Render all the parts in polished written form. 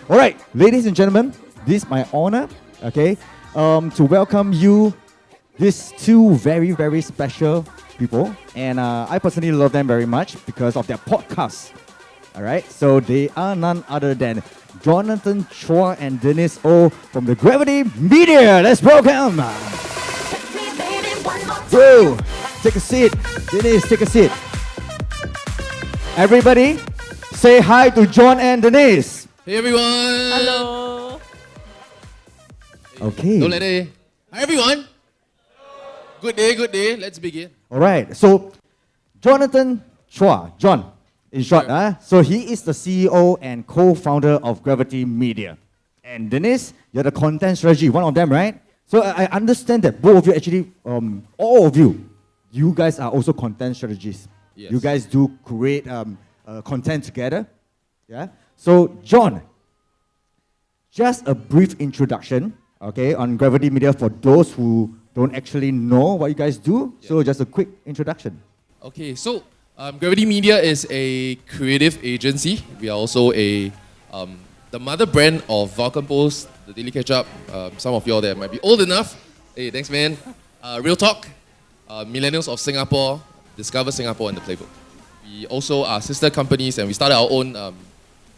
All right, ladies and gentlemen, this is my honor, okay, to welcome you, these two very, very special people. And I personally love them very much because of their podcast. All right, so they are none other than Jonathan Chua and Dennis O from the Gravity Media. Let's welcome. Bro, take a seat. Dennis, take a seat. Everybody, say hi to John and Denise. Hey everyone! Hello. Okay. Don't let it. Hi everyone! Good day. Let's begin. All right. So, Jonathan Chua, John, in short, Sure. so he is the CEO and co-founder of Gravity Media. And Denise, you're the content strategy, one of them, right? So I understand that both of you actually, all of you guys are also content strategists. Yes. You guys do create content together. Yeah. So, John, just a brief introduction, okay, on Gravity Media for those who don't actually know what you guys do. Yeah. So, just a quick introduction. Okay, so Gravity Media is a creative agency. We are also the mother brand of Vulcan Post, the Daily Ketchup. Some of y'all there might be old enough. Hey, thanks man. Real Talk, Millennials of Singapore, Discover Singapore, and The Playbook. We also are sister companies, and we started our own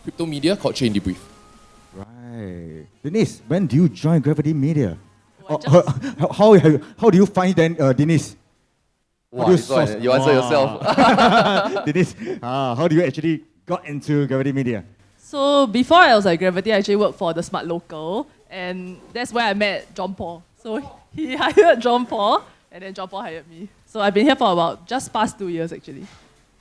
crypto media called Chain Debrief. Right. Denise, when do you join Gravity Media? Well, How do you find then, Denise? Wow, this one, you answer yourself. Denise, how do you actually got into Gravity Media? So before I was at Gravity, I actually worked for the Smart Local, and that's where I met John Paul. So he hired John Paul, and then John Paul hired me. So I've been here for about just past 2 years actually.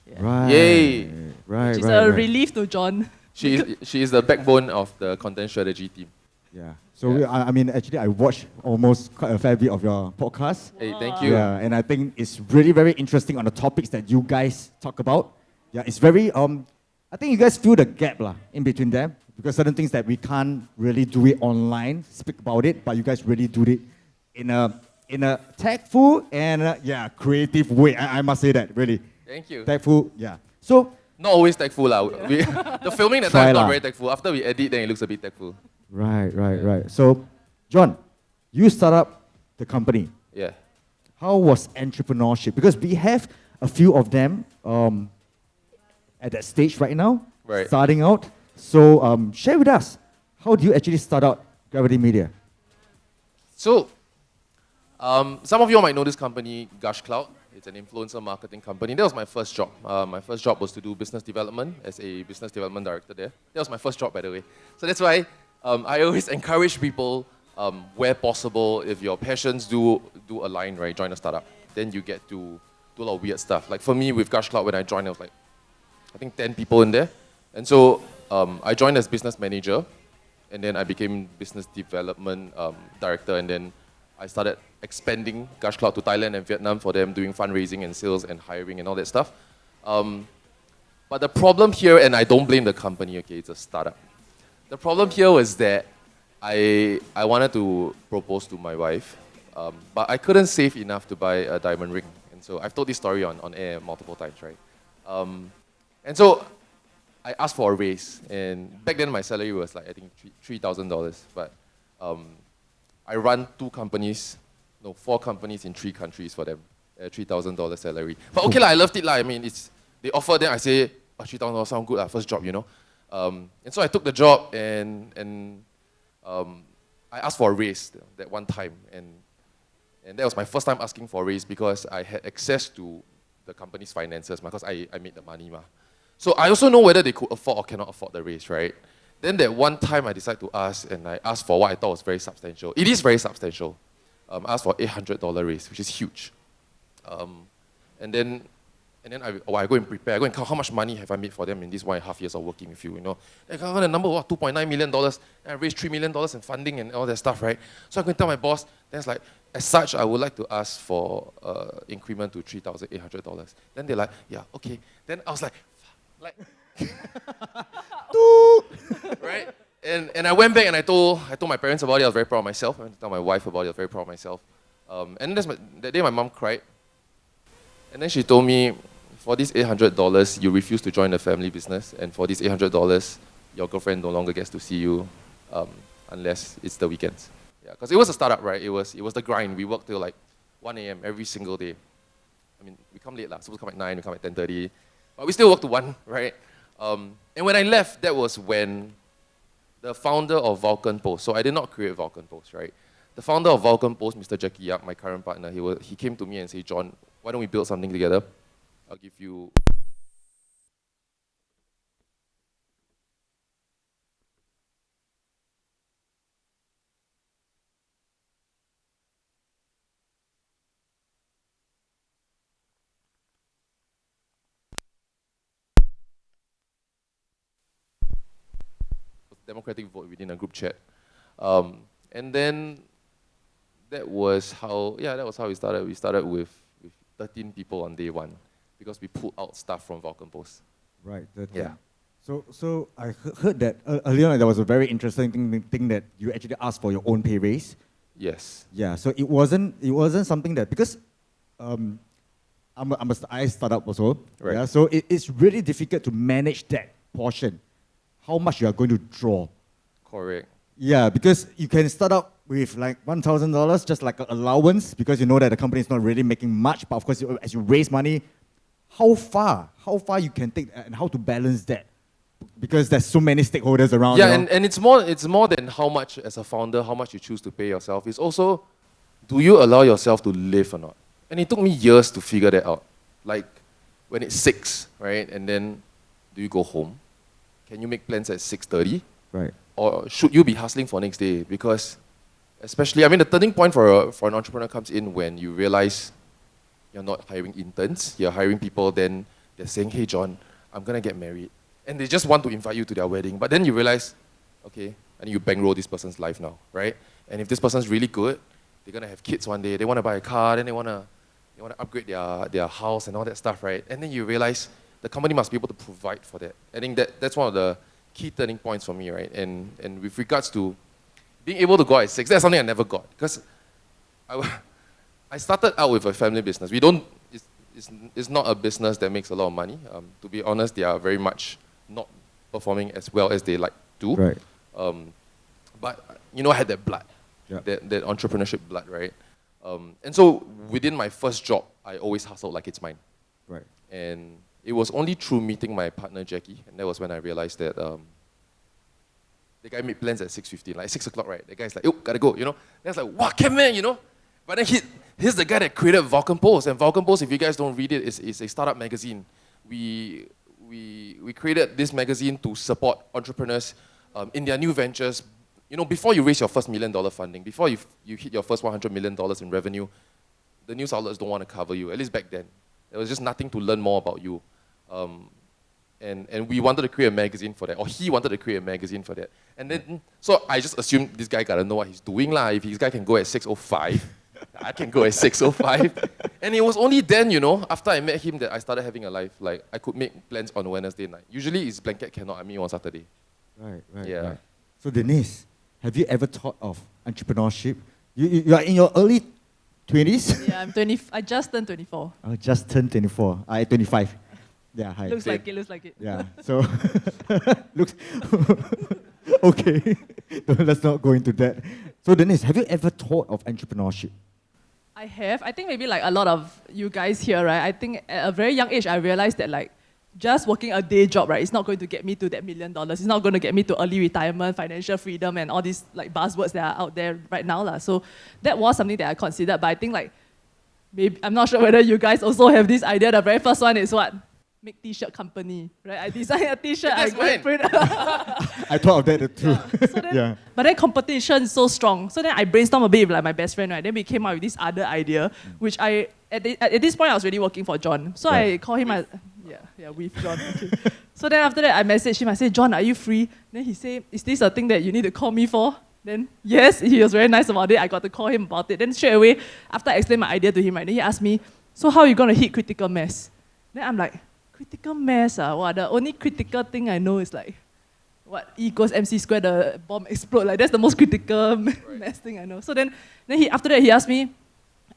Yeah. Right. Yay. Right. Which is right, a right. relief to John. She is the backbone of the content strategy team. Yeah. So I mean, actually, I watched almost quite a fair bit of your podcast. Hey, thank you. Yeah, and I think it's really very interesting on the topics that you guys talk about. Yeah, it's very I think you guys fill the gap in between them because certain things that we can't really do it online, speak about it, but you guys really do it in a tactful and creative way. I must say that really. Thank you. Tactful, yeah. So Not always tactful lah. The filming that Try time is lah. not very tactful. After we edit, then it looks a bit tactful. right. So, John, you start up the company. Yeah. How was entrepreneurship? Because we have a few of them at that stage right now, Right. starting out. So share with us, how do you actually start out Gravity Media? So, some of you might know this company, Gush Cloud. It's an influencer marketing company. That was my first job. My first job was to do business development as a business development director there. That was my first job, by the way. So that's why I always encourage people, where possible, if your passions do align, right, join a startup. Then you get to do a lot of weird stuff. Like for me, with Gush Cloud, when I joined, there was like, I think 10 people in there. And so I joined as business manager, and then I became business development director, and then I started expanding Gush Cloud to Thailand and Vietnam for them, doing fundraising and sales and hiring and all that stuff. But the problem here, and I don't blame the company, okay, it's a startup. The problem here was that I wanted to propose to my wife, but I couldn't save enough to buy a diamond ring. And so I've told this story on air multiple times, right? And so I asked for a raise, and back then my salary was like, I think $3,000, but I run 4 companies in 3 countries for them, $3,000 salary. But okay, I loved it. I mean, they offered, then I say, $3,000 sound good, first job, you know. And so I took the job, and I asked for a raise that one time. And that was my first time asking for a raise because I had access to the company's finances, because I made the money. So I also know whether they could afford or cannot afford the raise, right? Then that one time I decided to ask, and I asked for what I thought was very substantial. It is very substantial. I asked for $800 raise, which is huge. And then I go and prepare. I go and count how much money have I made for them in these 1.5 years of working with you, you know. I count the number, $2.9 million, and I raised $3 million in funding and all that stuff, right? So I go and tell my boss, then it's like, as such, I would like to ask for increment to $3,800. Then they're like, yeah, okay. Then I was like, right? And I went back and I told my parents about it. I was very proud of myself. I went to tell my wife about it. I was very proud of myself. And that day my mom cried. And then she told me, for these $800, you refuse to join the family business. And for these $800, your girlfriend no longer gets to see you unless it's the weekends. Yeah, because it was a startup, right? It was the grind. We worked till like 1 a.m. every single day. I mean, we come late lah. Supposed to come at 9, we come at 10:30, but we still work to 1, right? And when I left, that was when the founder of Vulcan Post. So I did not create Vulcan Post, right? The founder of Vulcan Post, Mr. Jackie Yap, my current partner, he came to me and said, John, why don't we build something together? I'll give you democratic vote within a group chat. And then that was how we started. We started with 13 people on day 1 because we pulled out stuff from Vulcan Post. Right. Yeah. So I heard that earlier on there was a very interesting thing that you actually asked for your own pay raise. Yes. Yeah. So it wasn't something that, because I startup also. Right. Yeah. So it's really difficult to manage that portion. How much you are going to draw. Correct. Yeah, because you can start out with like $1,000 just like an allowance, because you know that the company is not really making much. But of course, as you raise money, how far you can take and how to balance that, because there's so many stakeholders around. Yeah, you know? and it's more than how much as a founder, how much you choose to pay yourself. It's also, do you allow yourself to live or not? And it took me years to figure that out. Like when it's 6, right? And then do you go home? Can you make plans at 6:30? Right. Or should you be hustling for next day? Because especially, I mean, the turning point for an entrepreneur comes in when you realize you're not hiring interns, you're hiring people, then they're saying, hey John, I'm gonna get married. And they just want to invite you to their wedding. But then you realize, okay, I need to bankroll this person's life now, right? And if this person's really good, they're gonna have kids one day, they wanna buy a car, then they wanna upgrade their house and all that stuff, right? And then you realize the company must be able to provide for that. I think that's one of the key turning points for me, right? And with regards to being able to go out at 6, that's something I never got. Because I started out with a family business. It's not a business that makes a lot of money. To be honest, they are very much not performing as well as they like to. Right. But I had that blood, Yeah. that entrepreneurship blood, right? And so within my first job, I always hustled like it's mine. Right. And it was only through meeting my partner Jackie, and that was when I realized that the guy made plans at 6:15, like 6 o'clock, right? The guy's like, yo, gotta go, Then I was like, wow, can man, But then he's the guy that created Vulcan Post, and Vulcan Post, if you guys don't read it, is a startup magazine. We created this magazine to support entrepreneurs in their new ventures. Before you raise your first $1 million funding, before you hit your first $100 million in revenue, the news outlets don't want to cover you, at least back then. There was just nothing to learn more about you. And we wanted to create a magazine for that, or he wanted to create a magazine for that. And then, so I just assumed this guy gotta know what he's doing lah. If this guy can go at 6:05, I can go at 6:05. And it was only then, after I met him, that I started having a life. Like, I could make plans on Wednesday night. Usually it's blanket cannot, I mean on Saturday. Right. Yeah. Right. So Denise, have you ever thought of entrepreneurship? You are in your early 20s? Yeah, I just turned 24. I just turned 24. I 25. Yeah, hi. Looks like it. Yeah, so looks okay. Let's not go into that. So Denise, have you ever thought of entrepreneurship? I have. I think maybe like a lot of you guys here, right? I think at a very young age, I realized that like just working a day job, right, it's not going to get me to that $1 million. It's not going to get me to early retirement, financial freedom, and all these like buzzwords that are out there right now, lah. So that was something that I considered. But I think like maybe I'm not sure whether you guys also have this idea. The very first one is what? Make t-shirt company, right? I designed a t-shirt. That's mine. I thought of that too. Yeah. So then, Yeah. But then competition is so strong. So then I brainstormed a bit with like my best friend, right? Then we came up with this other idea, which at this point I was already working for John. So Right. I called him, with John. Okay. So then after that I messaged him, I said, John, are you free? Then he said, is this a thing that you need to call me for? Then yes, he was very nice about it. I got to call him about it. Then straight away, after I explained my idea to him, right, then he asked me, so how are you going to hit critical mass? Then I'm like, critical mass? The only critical thing I know is like, what, E equals MC squared, the bomb explode. Like, that's the most critical mass thing I know. So then after that, he asked me,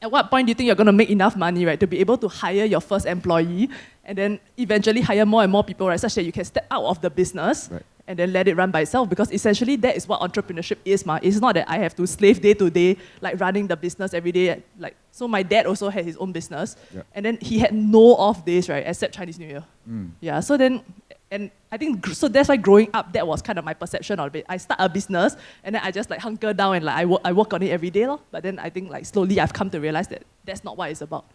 at what point do you think you're going to make enough money, right, to be able to hire your first employee and then eventually hire more and more people, right, such that you can step out of the business Right. and then let it run by itself, because essentially that is what entrepreneurship is. It's not that I have to slave day to day, like running the business every day. Like, so my dad also had his own business, and then he had no off days, right, except Chinese New Year. Yeah, so then, and I think, so that's why growing up, that was kind of my perception of it. I start a business, and then I just like hunker down and like I work on it every day. But then I think like slowly I've come to realize that that's not what it's about.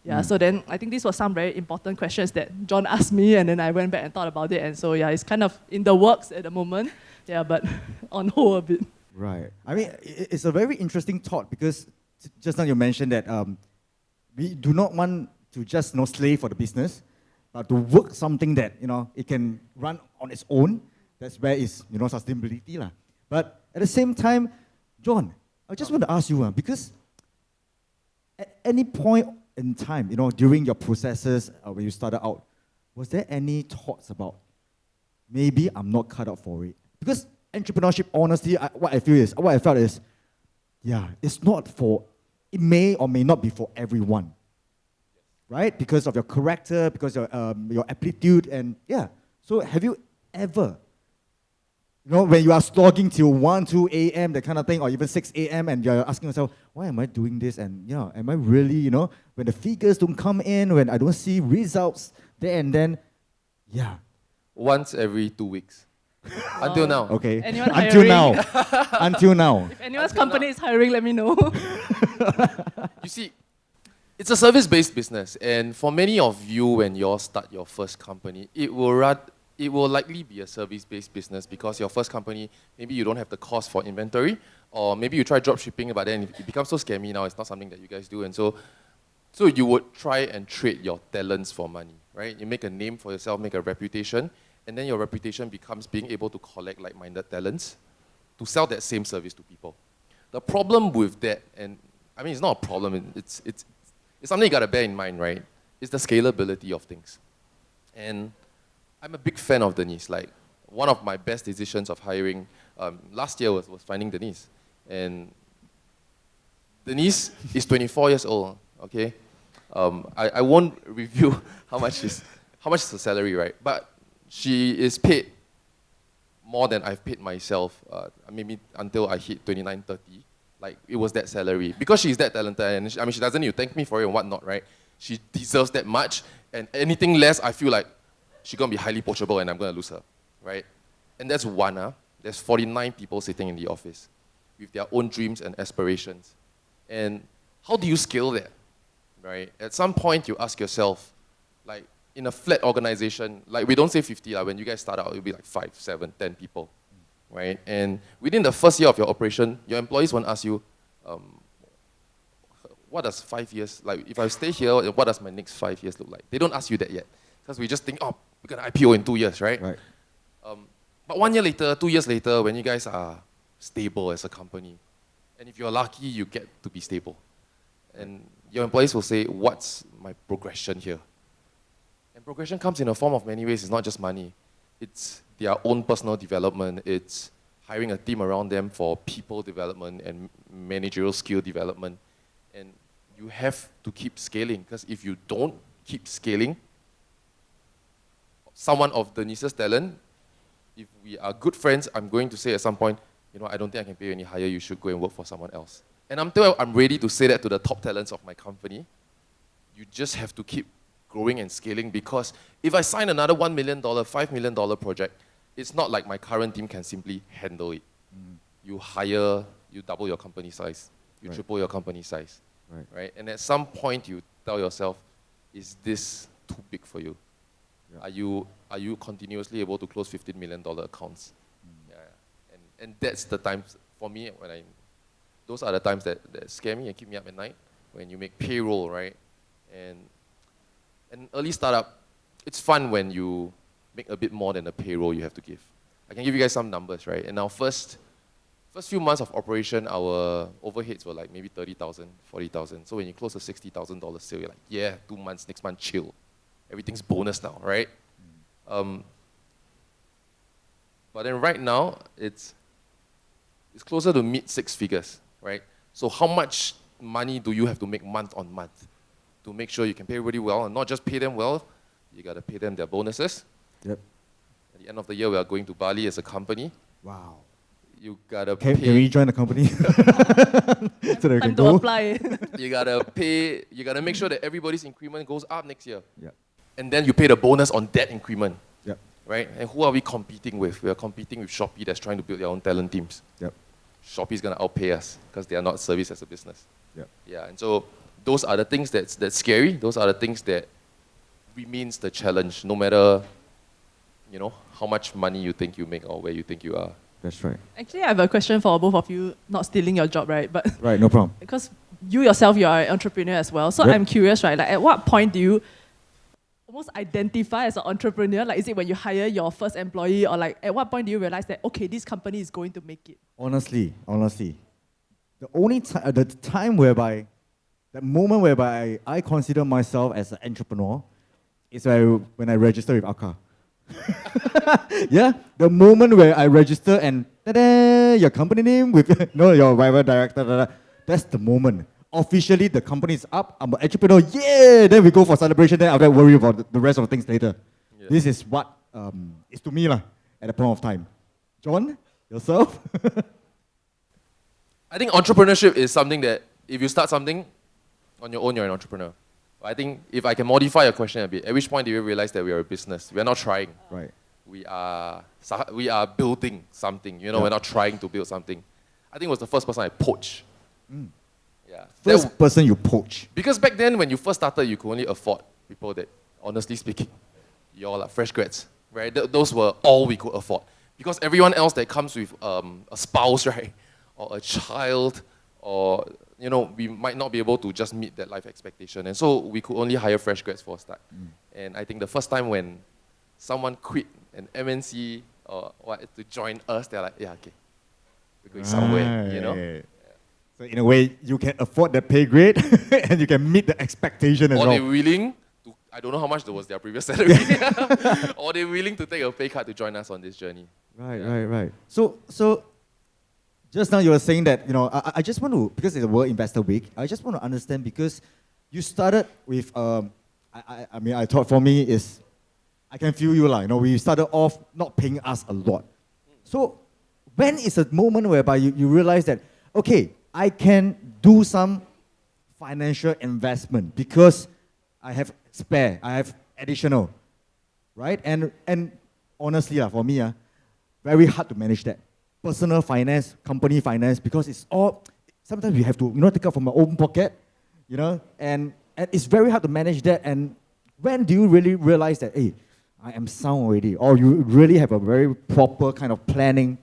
Yeah, so then I think these were some very important questions that John asked me, and then I went back and thought about it. And so yeah, it's kind of in the works at the moment. Yeah, but on hold a bit. Right. I mean, it's a very interesting thought, because just now you mentioned that we do not want to just slave for the business, but to work something that it can run on its own. That's where is sustainability lah. But at the same time, John, I just want to ask you because at any point in time, during your processes when you started out, was there any thoughts about maybe I'm not cut out for it? Because entrepreneurship, honestly, what I felt is, yeah, it's not for. It may or may not be for everyone, right? Because of your character, because of your aptitude, and yeah. So have you ever, when you are slogging till 1, 2 a.m., that kind of thing, or even 6 a.m., and you're asking yourself, why am I doing this? And am I really, when the figures don't come in, when I don't see results there and then, yeah. Once every 2 weeks. Until now. Okay. Anyone Until hiring? now. Until now. If anyone's company is hiring, let me know. You see, it's a service-based business, and for many of you, when you all start your first company, it will likely be a service-based business, because your first company, maybe you don't have the cost for inventory, or maybe you try drop shipping, but then it becomes so scammy now, it's not something that you guys do, and so you would try and trade your talents for money, right? You make a name for yourself, make a reputation, and then your reputation becomes being able to collect like-minded talents to sell that same service to people. The problem with that, and I mean, it's not a problem, it's something you gotta bear in mind, right? It's the scalability of things. And I'm a big fan of Denise. Like, one of my best decisions of hiring last year was finding Denise. And Denise is 24 years old, okay? I won't review how much is her salary, right? But she is paid more than I've paid myself, maybe until I hit 29, 30. Like, it was that salary. Because she's that talented, and she doesn't need to thank me for it and whatnot, right? She deserves that much, and anything less, I feel like she's gonna be highly poachable and I'm gonna lose her, right? And that's one. There's 49 people sitting in the office with their own dreams and aspirations. And how do you scale that, right? At some point, you ask yourself, like, in a flat organization, like, we don't say 50, like, when you guys start out, it'll be like 5, 7, 10 people, right? And within the first year of your operation, your employees won't ask you, what does 5 years, like, if I stay here, what does my next 5 years look like? They don't ask you that yet. Because we just think, oh, we're going to IPO in 2 years, right? Right. But 1 year later, 2 years later, when you guys are stable as a company, and if you're lucky, you get to be stable. And your employees will say, what's my progression here? And progression comes in a form of many ways. It's not just money. It's their own personal development. It's hiring a team around them for people development and managerial skill development. And you have to keep scaling, because if you don't keep scaling, someone of Denise's talent, if we are good friends, I'm going to say at some point, I don't think I can pay you any higher, you should go and work for someone else. And until I'm ready to say that to the top talents of my company, you just have to keep growing and scaling, because if I sign another $1 million, $5 million project, it's not like my current team can simply handle it. You hire, you double your company size, you triple your company size, right? And at some point you tell yourself, is this too big for you? Yeah. Are you continuously able to close $15 million accounts? Yeah. And that's the times, for me, those are the times that scare me and keep me up at night, when you make payroll, right? And early startup, it's fun when you make a bit more than the payroll you have to give. I can give you guys some numbers, right? And our first few months of operation, our overheads were like maybe 30,000, 40,000. So when you close a $60,000 sale, you're like, yeah, 2 months, next month, chill. Everything's bonus now, right? But then right now, it's closer to mid-six figures, right? So how much money do you have to make month on month to make sure you can pay everybody well, and not just pay them well, you got to pay them their bonuses. Yep. At the end of the year, we are going to Bali as a company. Wow. You gotta Can pay. we join the company? So that we can Time to go. apply. You gotta pay. You gotta make sure that everybody's increment goes up next year, Yeah. and then you pay the bonus on that increment, Yep. right? And who are we competing with? We are competing with Shopee that's trying to build their own talent teams. Yep. Shopee's gonna outpay us because they are not serviced as a business. Yep. Yeah, and so those are the things that's scary. Those are the things that remains the challenge, no matter, you know, how much money you think you make or where you think you are. That's right. Actually, I have a question for both of you, not stealing your job, right? But Right, no problem. because you yourself, you are an entrepreneur as well. So Yep. I'm curious, right? Like, at what point do you almost identify as an entrepreneur? Like, is it when you hire your first employee, or like, at what point do you realize that, okay, this company is going to make it? Honestly, the only time, the time whereby, that moment whereby I consider myself as an entrepreneur is when I register with Akka. Yeah, the moment where I register and ta-da, your company name with your whatever director, ta-da, that's the moment. Officially, the company is up. I'm an entrepreneur. Yeah, then we go for celebration. Then I'll worry about the rest of the things later. Yeah. This is what is to me lah at a point of time. John, yourself. I think entrepreneurship is something that if you start something on your own, you're an entrepreneur. I think if I can modify your question a bit, at which point do you realize that we are a business? We are not trying. Right. We are building something. You know, Yeah. we're not trying to build something. I think it was the first person I poached. Yeah. First person you poach. Because back then, when you first started, you could only afford people that, honestly speaking, you're like fresh grads, right? Those were all we could afford. Because everyone else that comes with a spouse, right, or a child, or you know, we might not be able to just meet that life expectation, and so we could only hire fresh grads for a start. And I think the first time when someone quit an MNC or what to join us, they're like, yeah, okay, we're going somewhere, you know. Right. So in a way, you can afford the pay grade and you can meet the expectation as Or they're well. willing to, I don't know how much was their previous salary, or they're willing to take a pay cut to join us on this journey. Right. So just now you were saying that, you know, I just want to, because it's a World Investor Week, I just want to understand, because you started with, I mean, I thought for me is, I can feel you, you know, we started off not paying us a lot. So when is a moment whereby you realize that, okay, I can do some financial investment because I have spare, I have additional, right? And honestly, for me, very hard to manage that. Personal finance, company finance, because it's all, sometimes we have to, take out from our own pocket, and it's very hard to manage that. And when do you really realize that, hey, I am sound already, or you really have a very proper kind of planning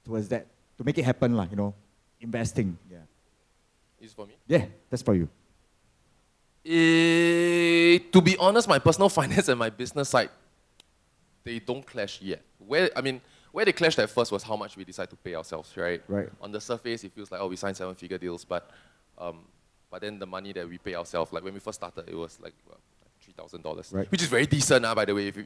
towards that to make it happen, investing. Yeah. Is it for me? Yeah, that's for you. To be honest, my personal finance and my business side, they don't clash yet. Where they clashed at first was how much we decide to pay ourselves, right? Right. On the surface, it feels like, we signed 7-figure deals, but then the money that we pay ourselves, like when we first started, it was like $3,000, Right. which is very decent, by the way. If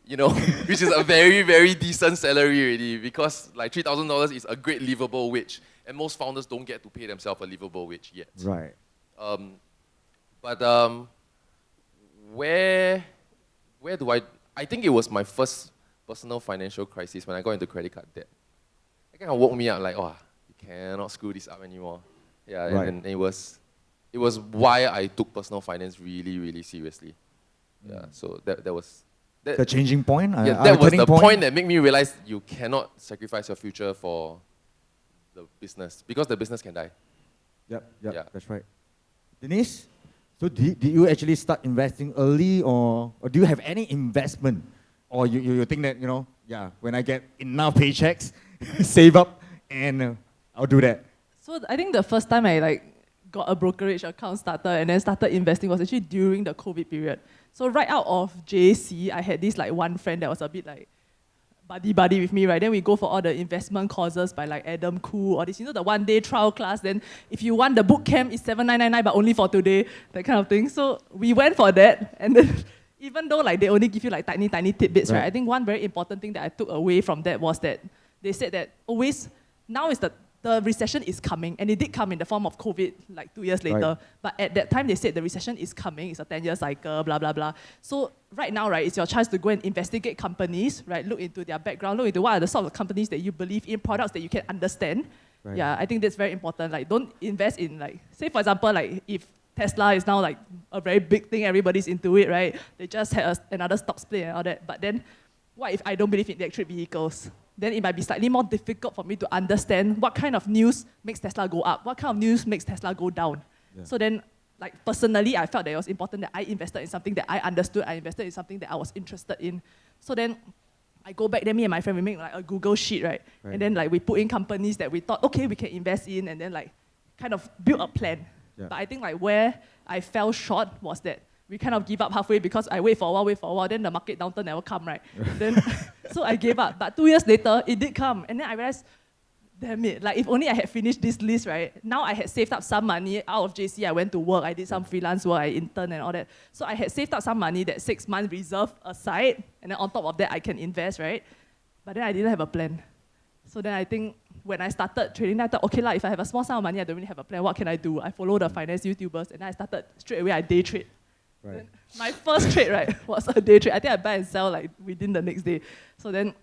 you know, which is a very, very decent salary already, because like $3,000 is a great livable wage, and most founders don't get to pay themselves a livable wage yet. Right. Where do I think it was my first personal financial crisis when I got into credit card debt. It kind of woke me up like, you cannot screw this up anymore. Yeah, Right. and it was why I took personal finance really, really seriously. Yeah, so that was The changing point? that was the point that made me realize you cannot sacrifice your future for the business, because the business can die. Yep, Yeah. that's right. Denise, so did you actually start investing early, or do you have any investment? Or you think that, when I get enough paychecks, save up, and I'll do that? So I think the first time I got a brokerage account started and then started investing was actually during the COVID period. So right out of JC, I had this one friend that was a bit buddy with me, right? Then we go for all the investment courses by Adam Khoo, or this, the one-day trial class. Then if you want the boot camp, it's $7,999, but only for today, that kind of thing. So we went for that, and then even though they only give you tiny tidbits, right? I think one very important thing that I took away from that was that they said that always, now is the the recession is coming, and it did come in the form of COVID like 2 years later. Right. But at that time, they said the recession is coming, it's a 10-year cycle, blah, blah, blah. So right now, right, it's your chance to go and investigate companies, right? Look into their background, look into what are the sort of companies that you believe in, products that you can understand. Right. Yeah, I think that's very important. Like, don't invest in, like, say for example, like if Tesla is now like a very big thing, everybody's into it, right? They just had another stock split and all that. But then, what if I don't believe in electric vehicles? Then it might be slightly more difficult for me to understand what kind of news makes Tesla go up, what kind of news makes Tesla go down. Yeah. So then, like personally, I felt that it was important that I invested in something that I understood, I invested in something that I was interested in. So then, I go back, then me and my friend, we make like a Google sheet, right? And then like we put in companies that we thought, okay, we can invest in, and then like kind of build a plan. Yeah. But I think like where I fell short was that we kind of give up halfway because I wait for a while, then the market downturn never come, right? Then, so I gave up. But 2 years later, it did come. And then I realized, damn it, like if only I had finished this list, right? Now I had saved up some money out of JC, I went to work, I did some freelance work, I interned and all that. So I had saved up some money that 6 months reserved aside, and then on top of that, I can invest, right? But then I didn't have a plan. So then I think when I started trading, I thought, okay, if I have a small sum of money, I don't really have a plan, what can I do? I follow the finance YouTubers, and then I started straight away, I day trade. Right. My first trade, right, was a day trade. I think I buy and sell like within the next day. So then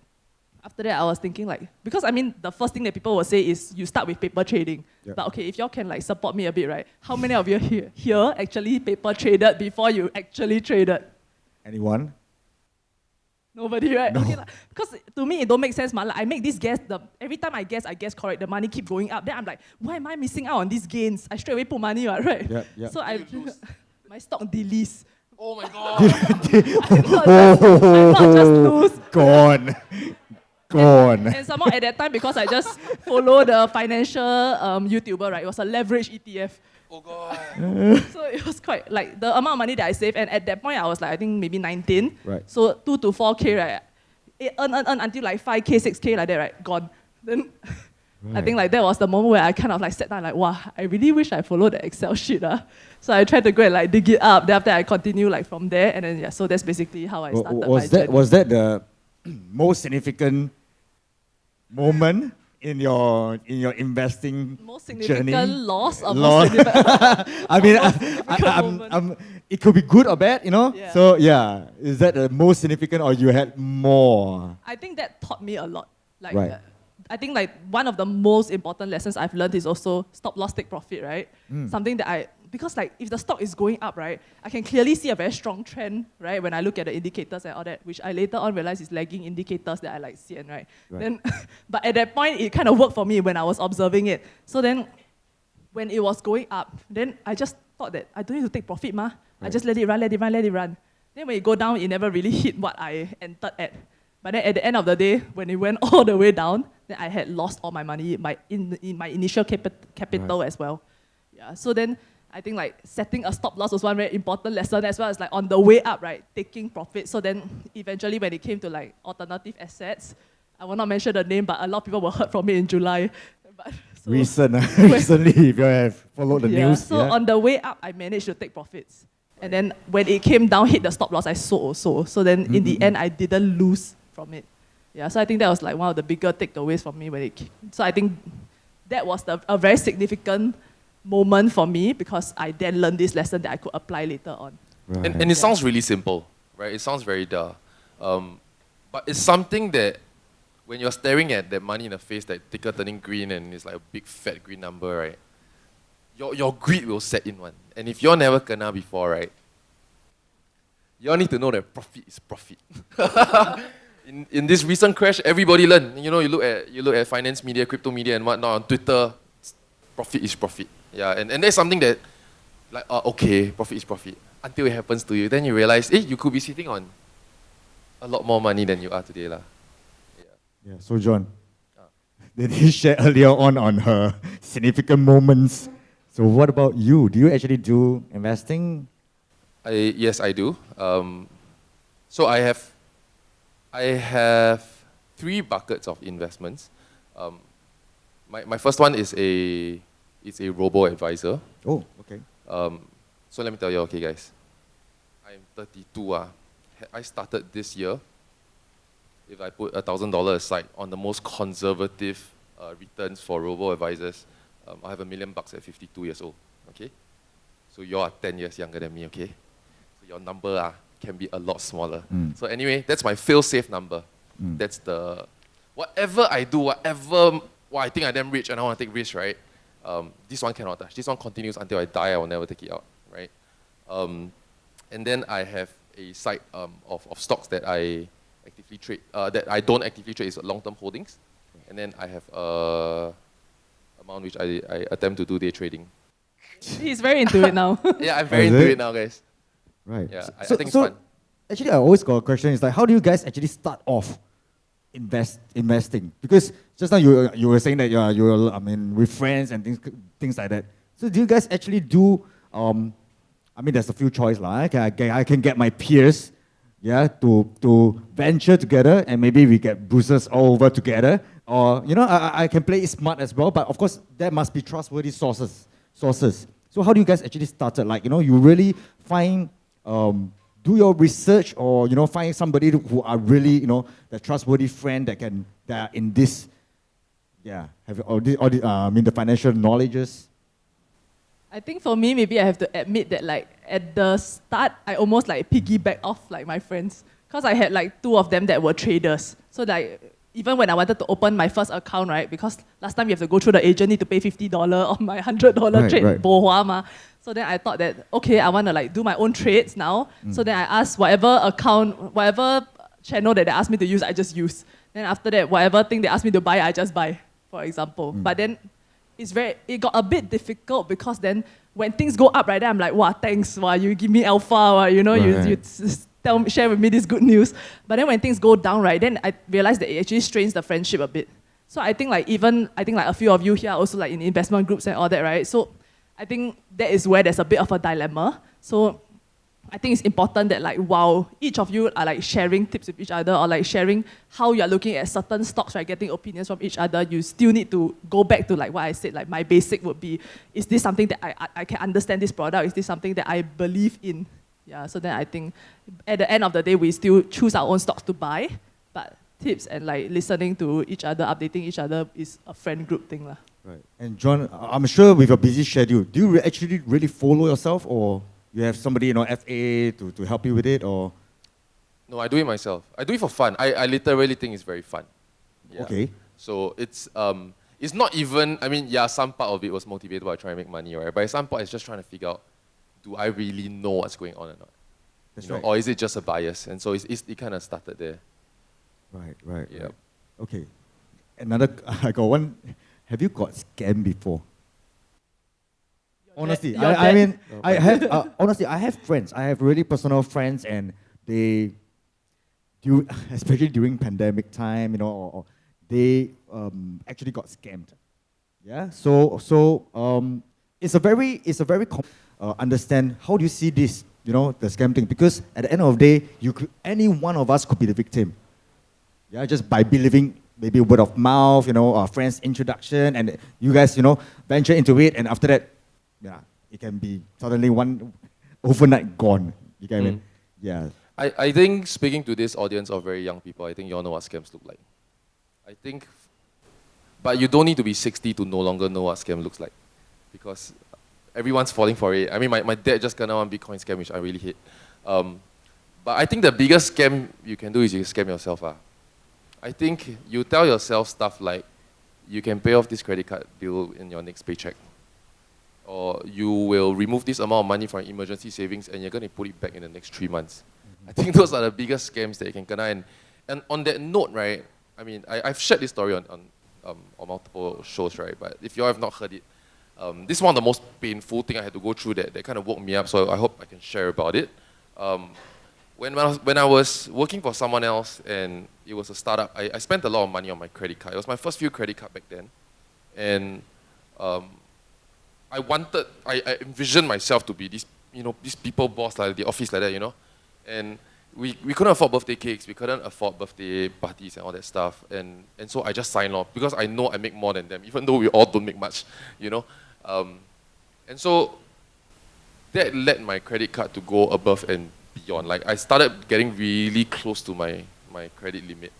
after that, I was thinking like, because I mean, the first thing that people will say is you start with paper trading. Yep. But okay, if y'all can like support me a bit, right? How many of you here actually paper traded before you actually traded? Anyone? Nobody, right? No. Okay, because to me, it don't make sense, man. Like, I make this guess, every time I guess correct, the money keep going up. Then I'm like, why am I missing out on these gains? I straight away put money, right? Yep. So my stock deletes. Oh my god. I'm not just lose. Gone. Gone. And some more at that time, because I just follow the financial YouTuber, right? It was a leverage ETF. Oh god. So it was quite, like, the amount of money that I saved, and at that point, I was like, I think maybe 19. Right. So 2 to 4K, right? It earn until like 5K, 6K, like that, right? Gone. Then I think like that was the moment where I kind of like sat down like, wow, I really wish I followed the Excel sheet. So I tried to go and like dig it up. Then after I continue like from there, and then so that's basically how I started my journey. Was that the most significant moment in your investing Most significant journey? loss or Loss. most significant? I mean, significant moment. it could be good or bad, you know. Yeah. So yeah, is that the most significant, or you had more? I think that taught me a lot. Like, Right. I think like one of the most important lessons I've learned is also stop loss, take profit, right? Something that because like if the stock is going up, right, I can clearly see a very strong trend, right, when I look at the indicators and all that, which I later on realized is lagging indicators that I like seeing, right? Then, but at that point, it kind of worked for me when I was observing it. So then, when it was going up, then I just thought that I don't need to take profit, ma. I just let it run. Then when it go down, it never really hit what I entered at. But then at the end of the day, when it went all the way down, then I had lost all my money in my initial capital as well. Yeah. So then I think like setting a stop loss was one very important lesson, as well as like on the way up, right, taking profit. So then eventually when it came to like alternative assets, I will not mention the name, but a lot of people were hurt from it in July. But, so Recently, if you have followed the news. So on the way up, I managed to take profits. And then when it came down, hit the stop loss, I sold also. So then in the end, I didn't lose from it. Yeah, so I think that was like one of the bigger takeaways for me when it came. So I think that was a very significant moment for me, because I then learned this lesson that I could apply later on. Right. And it sounds really simple, right? It sounds very duh. But it's something that when you're staring at that money in the face, that ticker turning green and it's like a big fat green number, right? Your greed will set in one. And if you're never kena before, right? You all need to know that profit is profit. In this recent crash, everybody learned. You know, you look at finance media, crypto media, and whatnot on Twitter. Profit is profit. Yeah, and that's something that, like, okay, profit is profit. Until it happens to you, then you realize, you could be sitting on a lot more money than you are today, lah. Yeah. So John, did you share earlier on her significant moments? So what about you? Do you actually do investing? Yes, I do. So I have 3 buckets of investments. My first one is a robo-advisor. Oh, okay. So let me tell you, okay, guys. I'm 32. I started this year. If I put $1,000 aside on the most conservative returns for robo-advisors, I have $1 million at 52 years old, okay? So you are 10 years younger than me, okay? So your number can be a lot smaller. So anyway, that's my fail-safe number. That's the, whatever I do, well, I think I'm damn rich and I want to take risks, right? This one cannot touch. This one continues until I die, I will never take it out, right? And then I have a side of stocks that I actively trade, that I don't actively trade, is long-term holdings. And then I have amount which I attempt to do day trading. He's very into it now. Yeah, I'm very Is into it? it now, guys. Right. Yeah, I think it's fun. Actually, I always got a question. It's like, how do you guys actually start off investing? Because just now you were saying that you're I mean with friends and things like that. So do you guys actually do? I mean, there's a few choices lah. I can get my peers, yeah, to venture together, and maybe we get boosters all over together. Or I can play it smart as well. But of course, there must be trustworthy sources. So how do you guys actually started? Like, you really find, do your research, or, find somebody who are really, the trustworthy friend that are in this, have the financial knowledges. I think for me, maybe I have to admit that like at the start, I almost like piggyback off like my friends. Because I had like 2 of them that were traders. So like, even when I wanted to open my first account, right, because last time you have to go through the agent, need to pay $50 on my $100 trade, right. bo hua ma. So then I thought that, okay, I want to like do my own trades now. So then I asked whatever account, whatever channel that they asked me to use, I just use. Then after that, whatever thing they asked me to buy, I just buy, for example. But then it got a bit difficult because then when things go up, right, then I'm like, wow, thanks, wow, you give me alpha, wow, you share with me this good news. But then when things go down, right, then I realized that it actually strains the friendship a bit. So I think like a few of you here are also like in investment groups and all that, right? So I think that is where there's a bit of a dilemma. So I think it's important that like while each of you are like sharing tips with each other or like sharing how you're looking at certain stocks, right, getting opinions from each other, you still need to go back to like what I said, like my basic would be, is this something that I can understand this product? Is this something that I believe in? Yeah, so then I think at the end of the day, we still choose our own stocks to buy, but tips and like listening to each other, updating each other is a friend group thing lah. Right. And John, I'm sure with your busy schedule, do you actually really follow yourself, or you have somebody, FA to help you with it, or? No, I do it myself. I do it for fun. I literally think it's very fun. Yeah. Okay. So it's not even, I mean, yeah, some part of it was motivated by trying to make money, right? But some part is just trying to figure out, do I really know what's going on or not? That's right. Or is it just a bias? And so it kind of started there. Right. Yeah. Right. Okay. I got one. Have you got scammed before? Honestly, I mean, I have honestly, I have friends. I have really personal friends, and they do, especially during pandemic time, or they actually got scammed. Yeah. So it's a very understand how do you see this, the scam thing, because at the end of the day, any one of us could be the victim. Yeah, just by believing maybe word of mouth, our friends' introduction, and you guys, venture into it, and after that, yeah, it can be suddenly one overnight gone. You get what I mean? Yeah. I think speaking to this audience of very young people, I think you all know what scams look like. I think, but you don't need to be 60 to no longer know what scam looks like, because everyone's falling for it. I mean, my dad just got one Bitcoin scam, which I really hate. But I think the biggest scam you can do is you scam yourself. I think you tell yourself stuff like, you can pay off this credit card bill in your next paycheck. Or you will remove this amount of money from emergency savings and you're going to put it back in the next 3 months. I think those are the biggest scams that you can kena. And on that note, right, I mean, I've shared this story on multiple shows, right? But if you all have not heard it, this is one of the most painful things I had to go through that kind of woke me up, so I hope I can share about it. When I was working for someone else and it was a startup, I spent a lot of money on my credit card. It was my first few credit card back then. And I envisioned myself to be this, this people boss, like the office like that, And we couldn't afford birthday cakes, we couldn't afford birthday parties and all that stuff. And so I just signed off because I know I make more than them, even though we all don't make much, And so that led my credit card to go above and beyond. Like I started getting really close to my credit limit.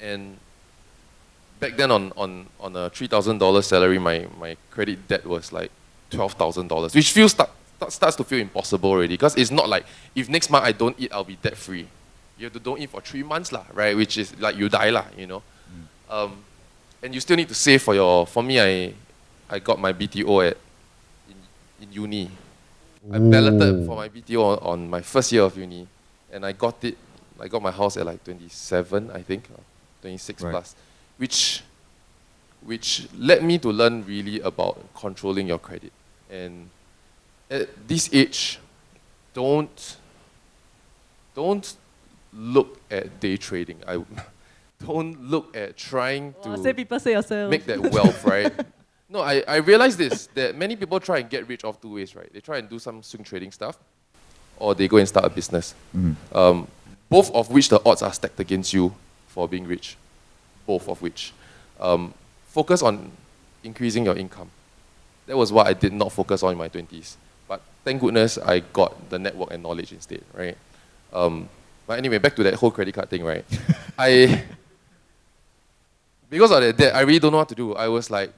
And back then on a $3,000 salary, my credit debt was like $12,000, which starts to feel impossible already, because it's not like if next month I don't eat, I'll be debt free. You have to don't eat for 3 months lah, right? Which is like you die lah, you know. And you still need to save for your. For me, I got my BTO in uni. I balloted for my BTO on my first year of uni, and I got it. I got my house at like 27, I think, 26 plus, which led me to learn really about controlling your credit. And at this age, don't look at day trading. Don't look at trying Say people say yourself. make that wealth, right? No, I realized this, that many people try and get rich off 2 ways, right? They try and do some swing trading stuff, or they go and start a business. Both of which the odds are stacked against you for being rich. Both of which. Focus on increasing your income. That was what I did not focus on in my 20s. But thank goodness I got the network and knowledge instead, right? But anyway, back to that whole credit card thing, right? Because of that debt, I really don't know what to do. I was like,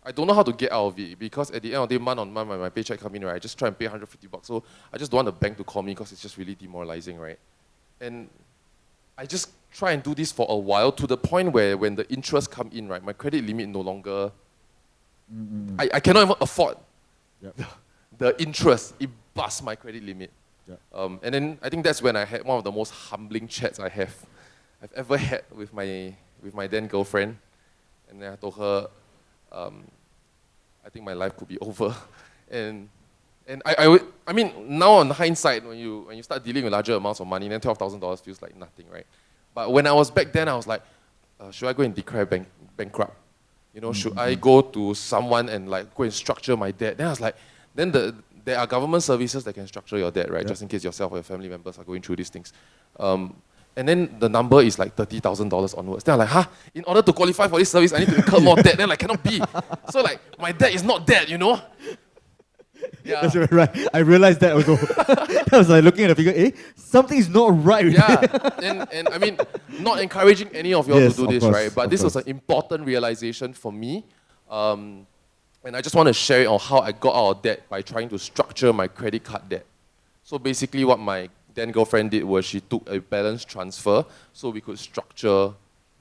I don't know how to get out of it, because at the end of the day, month on month, when my paycheck come in, right, I just try and pay $150. So I just don't want the bank to call me, because it's just really demoralizing, right? And I just try and do this for a while, to the point where when the interest come in, right, my credit limit no longer, I cannot even afford the interest. It busts my credit limit. And then I think that's when I had one of the most humbling chats I've ever had with my then girlfriend. And then I told her, I think my life could be over. And I mean, now on hindsight, when you start dealing with larger amounts of money, then $12,000 feels like nothing, right? But when I was back then, I was like, should I go and declare bankrupt? You know, should I go to someone and like go and structure my debt? Then I was like, there are government services that can structure your debt, right? Just in case yourself or your family members are going through these things. And then the number is like $30,000 onwards. Then I'm like, huh? In order to qualify for this service, I need to incur more debt. Then like, cannot be. So like, my debt is not debt, you know? Yeah. That's right. I realized that also. I was like looking at the figure, something's not right with it. And I mean, not encouraging any of you all Yes, to do of this, course, right? But of this was course. an important realization for me. And I just want to share it on how I got out of debt by trying to structure my credit card debt. So basically what my then girlfriend did was she took a balance transfer so we could structure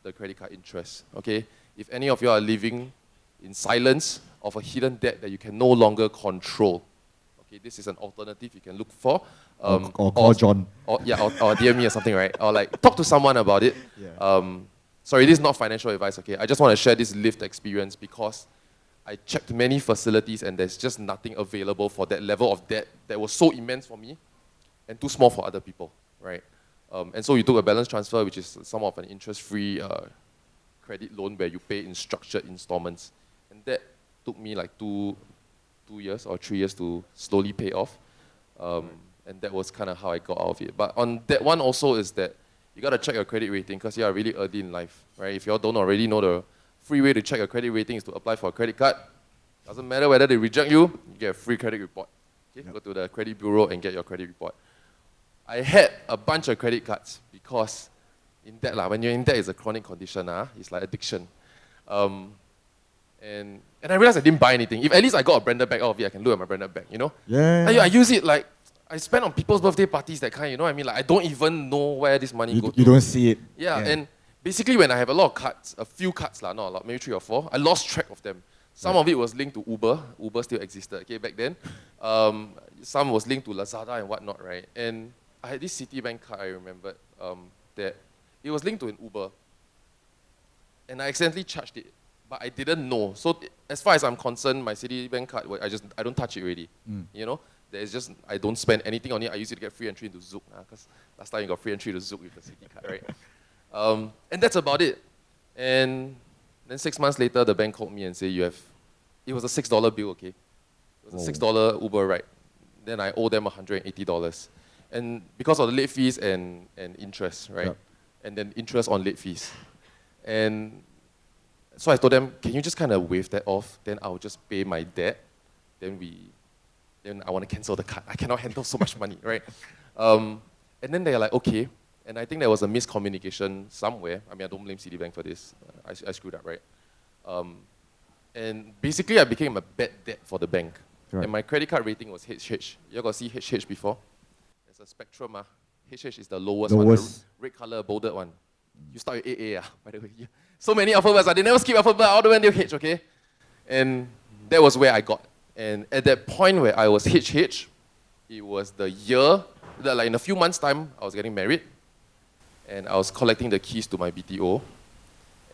the credit card interest, okay? If any of you are living in silence of a hidden debt that you can no longer control, okay, this is an alternative you can look for. Or call John. Or DM me or something, right? Or like talk to someone about it. Sorry, this is not financial advice, okay? I just want to share this lived experience because I checked many facilities and there's just nothing available for that level of debt that was so immense for me and too small for other people, right? And so we took a balance transfer, which is some of an interest-free credit loan where you pay in structured installments. And that took me like two years or 3 years to slowly pay off. And that was kind of how I got out of it. But on that one also is that you got to check your credit rating because you are really early in life, right? If you all don't already know, the free way to check your credit rating is to apply for a credit card. Doesn't matter whether they reject you, you get a free credit report. Okay? Go to the credit bureau and get your credit report. I had a bunch of credit cards because in debt, when you're in debt, it's a chronic condition. It's like addiction. And I realized I didn't buy anything. If at least I got a branded bag out of it, I can look at my branded bag, you know? Yeah. I use it like, I spend on people's birthday parties, that kind, you know what I mean? Like, I don't even know where this money goes to. You don't see it. Yeah, and basically when I have a lot of cards, a few cards, not a lot, maybe 3 or 4, I lost track of them. Some of it was linked to Uber. Uber still existed, okay, back then. Some was linked to Lazada and whatnot, right? And I had this Citibank card, I remembered, that it was linked to an Uber. And I accidentally charged it, but I didn't know. So as far as I'm concerned, my Citibank card, I don't touch it already, you know? There's just, I don't spend anything on it. I use it to get free entry into Zook, because last time you got free entry to Zook with the Citi card, right? And that's about it. And then 6 months later, the bank called me and said, it was a $6 bill, okay? It was a $6 Uber ride. Then I owe them $180. And because of the late fees and interest, right? Yep. And then interest on late fees. And so I told them, can you just kind of waive that off? Then I'll just pay my debt. Then I want to cancel the card. I cannot handle so much money, right? And then they're like, okay. And I think there was a miscommunication somewhere. I mean, I don't blame Citibank for this. I screwed up, right? And basically, I became a bad debt for the bank. Right. And my credit card rating was HH. You got see HH before? There's a spectrum. HH is the lowest one, the red color bolded one. You start with AA, by the way. Yeah. So many alphabets, they never skip alphabet all the way until H, okay? And that was where I got. And at that point where I was HH, it was the year, that like in a few months' time, I was getting married. And I was collecting the keys to my BTO.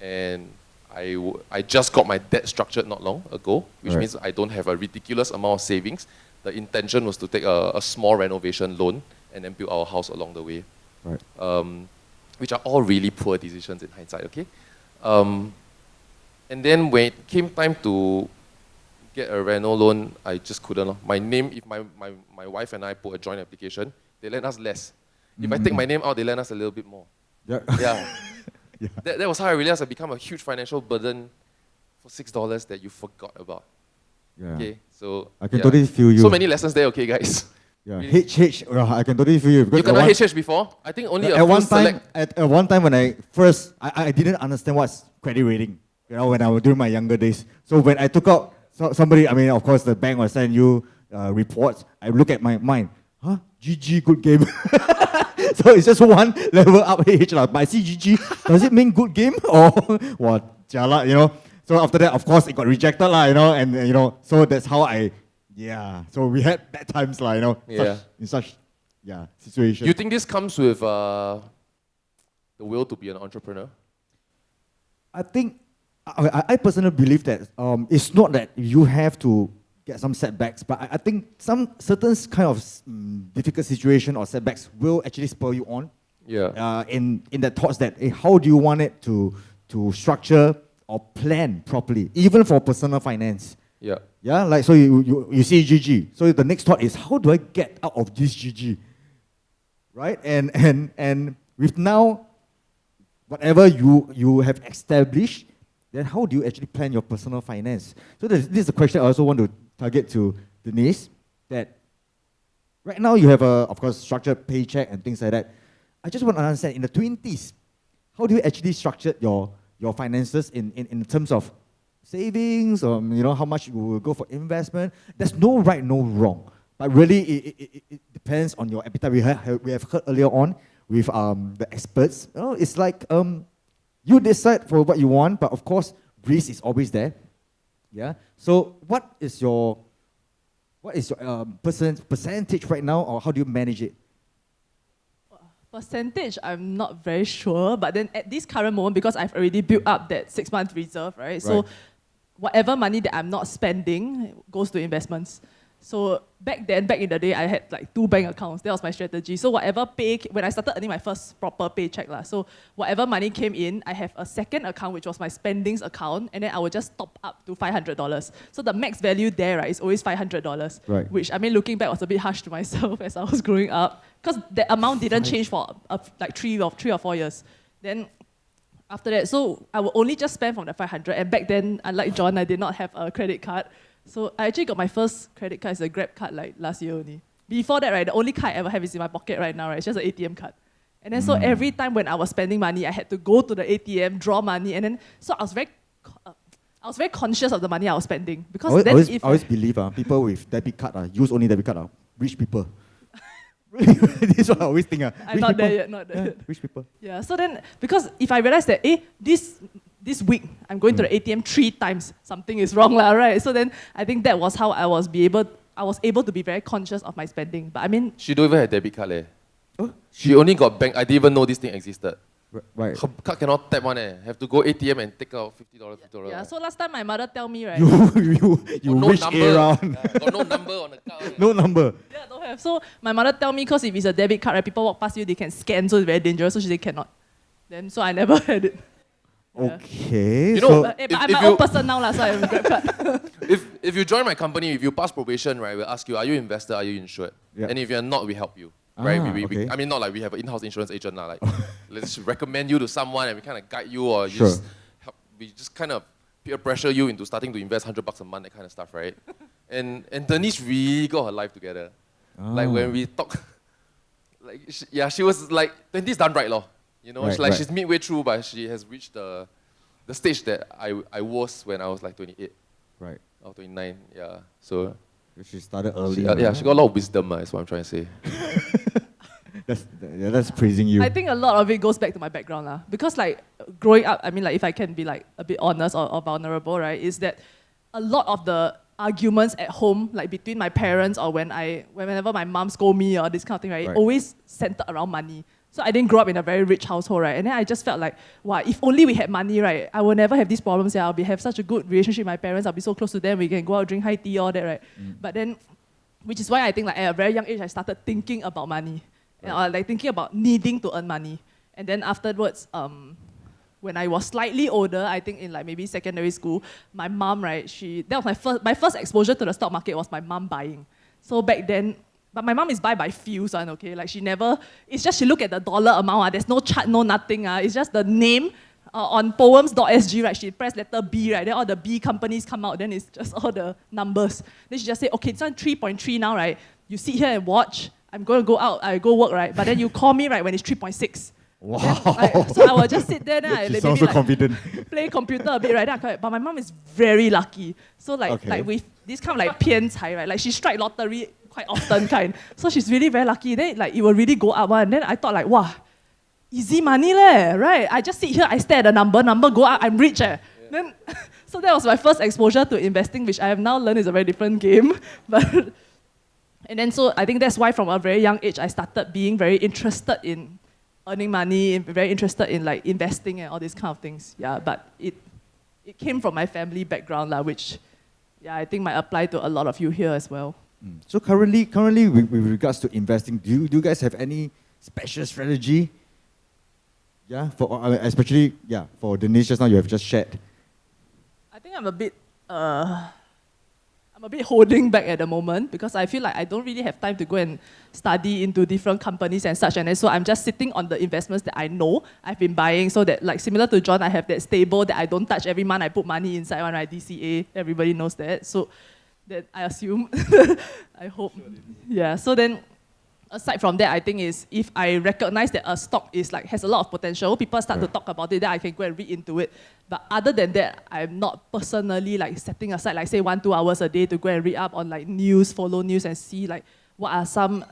And I just got my debt structured not long ago, which means I don't have a ridiculous amount of savings. The intention was to take a small renovation loan and then build our house along the way. Right. Which are all really poor decisions in hindsight, okay? And then when it came time to get a reno loan, I just couldn't. My name, if my wife and I put a joint application, they lend us less. If I take my name out, they lend us a little bit more. Yeah. Yeah. Yeah. That was how I realized I become a huge financial burden for $6 that you forgot about. Yeah. Okay, so I can totally feel you. So many lessons there, okay, guys. Yeah. Really. HH, I can totally feel you. You got HH before? I think only a at few one time, select. at one time when I didn't understand what's credit rating. You know, when I was during my younger days. So when I took out somebody, I mean, of course, the bank will send you reports. I look at my mind. Huh? GG, good game. So it's just one level up HH. But I see GG, does it mean good game? Or what? Jialat, you know? So after that, of course, it got rejected, and you know, so that's how so we had bad times, you know, in such situations. You think this comes with the will to be an entrepreneur? I think, I personally believe that it's not that you have to get some setbacks, but I think some certain kind of difficult situation or setbacks will actually spur you on. Yeah. In the thoughts that, hey, how do you want it to structure or plan properly, even for personal finance. Yeah. Yeah, like so you see GG. So the next thought is, how do I get out of this GG? Right? And with now, whatever you have established, then how do you actually plan your personal finance? So this is a question I also want to target to Denise, that right now you have of course, structured paycheck and things like that. I just want to understand, in the 20s, how do you actually structure your finances in terms of savings, or how much you will go for investment? There's no right, no wrong. But really, it depends on your appetite. We have heard earlier on with the experts. It's like you decide for what you want, but of course, risk is always there. Yeah. So what is your percentage right now, or how do you manage it? Percentage, I'm not very sure, but then at this current moment, because I've already built up that 6-month reserve, right? So whatever money that I'm not spending goes to investments. So back in the day, I had like 2 bank accounts. That was my strategy. So whatever when I started earning my first proper paycheck, so whatever money came in, I have a second account, which was my spendings account, and then I would just top up to $500. So the max value there, is always $500, right. Which, looking back, was a bit harsh to myself as I was growing up, because the amount didn't change for like 3 or 4 years. Then after that, so I would only just spend from the 500, and back then, unlike John, I did not have a credit card. So I actually got my first credit card as a Grab card like last year only. Before that, the only card I ever have is in my pocket right now, It's just an ATM card. And then so every time when I was spending money, I had to go to the ATM, draw money, and then so I was very conscious of the money I was spending, because I always believe people with debit card use only debit card rich people. This is what I always think. I'm not there yet. Rich people. Yeah. So then, because if I realize that this week I'm going to the ATM 3 times, something is wrong, right? So then I think that was how I was able to be very conscious of my spending. But she don't even have debit card. Oh, she only got bank. I didn't even know this thing existed. Right. Her card cannot tap one. Have to go ATM and take out $50. Yeah. So last time my mother tell me, right? You no wish number. around. Got no number on the card. No number. Yeah, don't have. So my mother tell me, because if it's a debit card, people walk past you, they can scan, so it's very dangerous. So she said cannot. Then so I never had it. Okay. You know, But I'm my own person now, so I have a Grab card. if you join my company, if you pass probation, right, we'll ask you, are you invested, are you insured? Yeah. And if you're not, we help you. Right? Okay. I mean, not like we have an in-house insurance agent. Like, let's recommend you to someone and we kind of guide you, or Sure. we just kind of peer pressure you into starting to invest $100 a month, that kind of stuff, right? And Denise really got her life together. Like when we talk, she was like 20's done right, lor. Right, she's midway through, but she has reached the the stage that I was when I was like 28 Right. or 29. Yeah. So She started early. yeah, she got a lot of wisdom. Is what I'm trying to say. That's praising you. I think a lot of it goes back to my background lah. Because like growing up, I mean like if I can be like a bit honest or vulnerable, right, is that a lot of the arguments at home, like between my parents or whenever my mom scold me or this kind of thing, right, Right. it always centered around money. So I didn't grow up in a very rich household, right? And then I just felt like, wow, if only we had money, right, I will never have these problems. Yeah, have such a good relationship with my parents. I'll be so close to them. We can go out, drink high tea, all that, right? But then, which is why I think like at a very young age, I started thinking about money. Or like thinking about needing to earn money. And then afterwards, when I was slightly older, I think in like maybe secondary school, my mom, right, that was my first exposure to the stock market was my mom buying. So back then, but my mom is buy by feels, okay? Like it's just she look at the dollar amount, there's no chart, no nothing, it's just the name on poems.sg, right? She press letter B, right? Then all the B companies come out, then it's just all the numbers. Then she just say, okay, it's on 3.3 now, right? You sit here and watch. I'm going to go out, I go work, right? But then you call me, right, when it's 3.6. Wow. So I will just sit there, then I She maybe sounds so like confident. play computer a bit, right? Then I correct. But my mom is very lucky. So like with this kind of like 偏财, right? Like she strike lottery quite often kind. So she's really very lucky. Then like it will really go up. And then I thought like, wow, easy money leh, right? I just sit here, I stare at the number go up, I'm rich. Then so that was my first exposure to investing, which I have now learned is a very different game. But and then so I think that's why from a very young age I started being very interested in earning money, very interested in like investing and all these kind of things. Yeah, but it came from my family background lah, which I think might apply to a lot of you here as well. So currently with regards to investing, do you guys have any special strategy? Yeah, especially for the niche just now you have just shared. I think I'm a bit holding back at the moment because I feel like I don't really have time to go and study into different companies and such. And so I'm just sitting on the investments that I know I've been buying, so that like similar to John, I have that stable that I don't touch every month. I put money inside one, right? DCA, everybody knows that. So that I assume, I hope. Yeah, so then aside from that, I think is if I recognize that a stock is like has a lot of potential, people start to talk about it, then I can go and read into it. But other than that, I'm not personally like setting aside like say 1-2 hours a day to go and read up on like news, follow news and see like what are some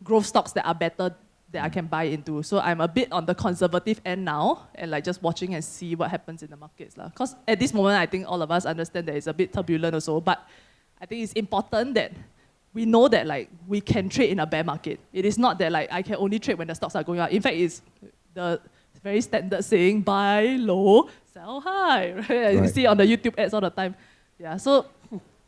growth stocks that are better that I can buy into. So I'm a bit on the conservative end now and like just watching and see what happens in the markets. Because at this moment, I think all of us understand that it's a bit turbulent also, but I think it's important that we know that like we can trade in a bear market. It is not that like I can only trade when the stocks are going up. In fact, it's the very standard saying, buy low, sell high. Right? You see on the YouTube ads all the time. Yeah, so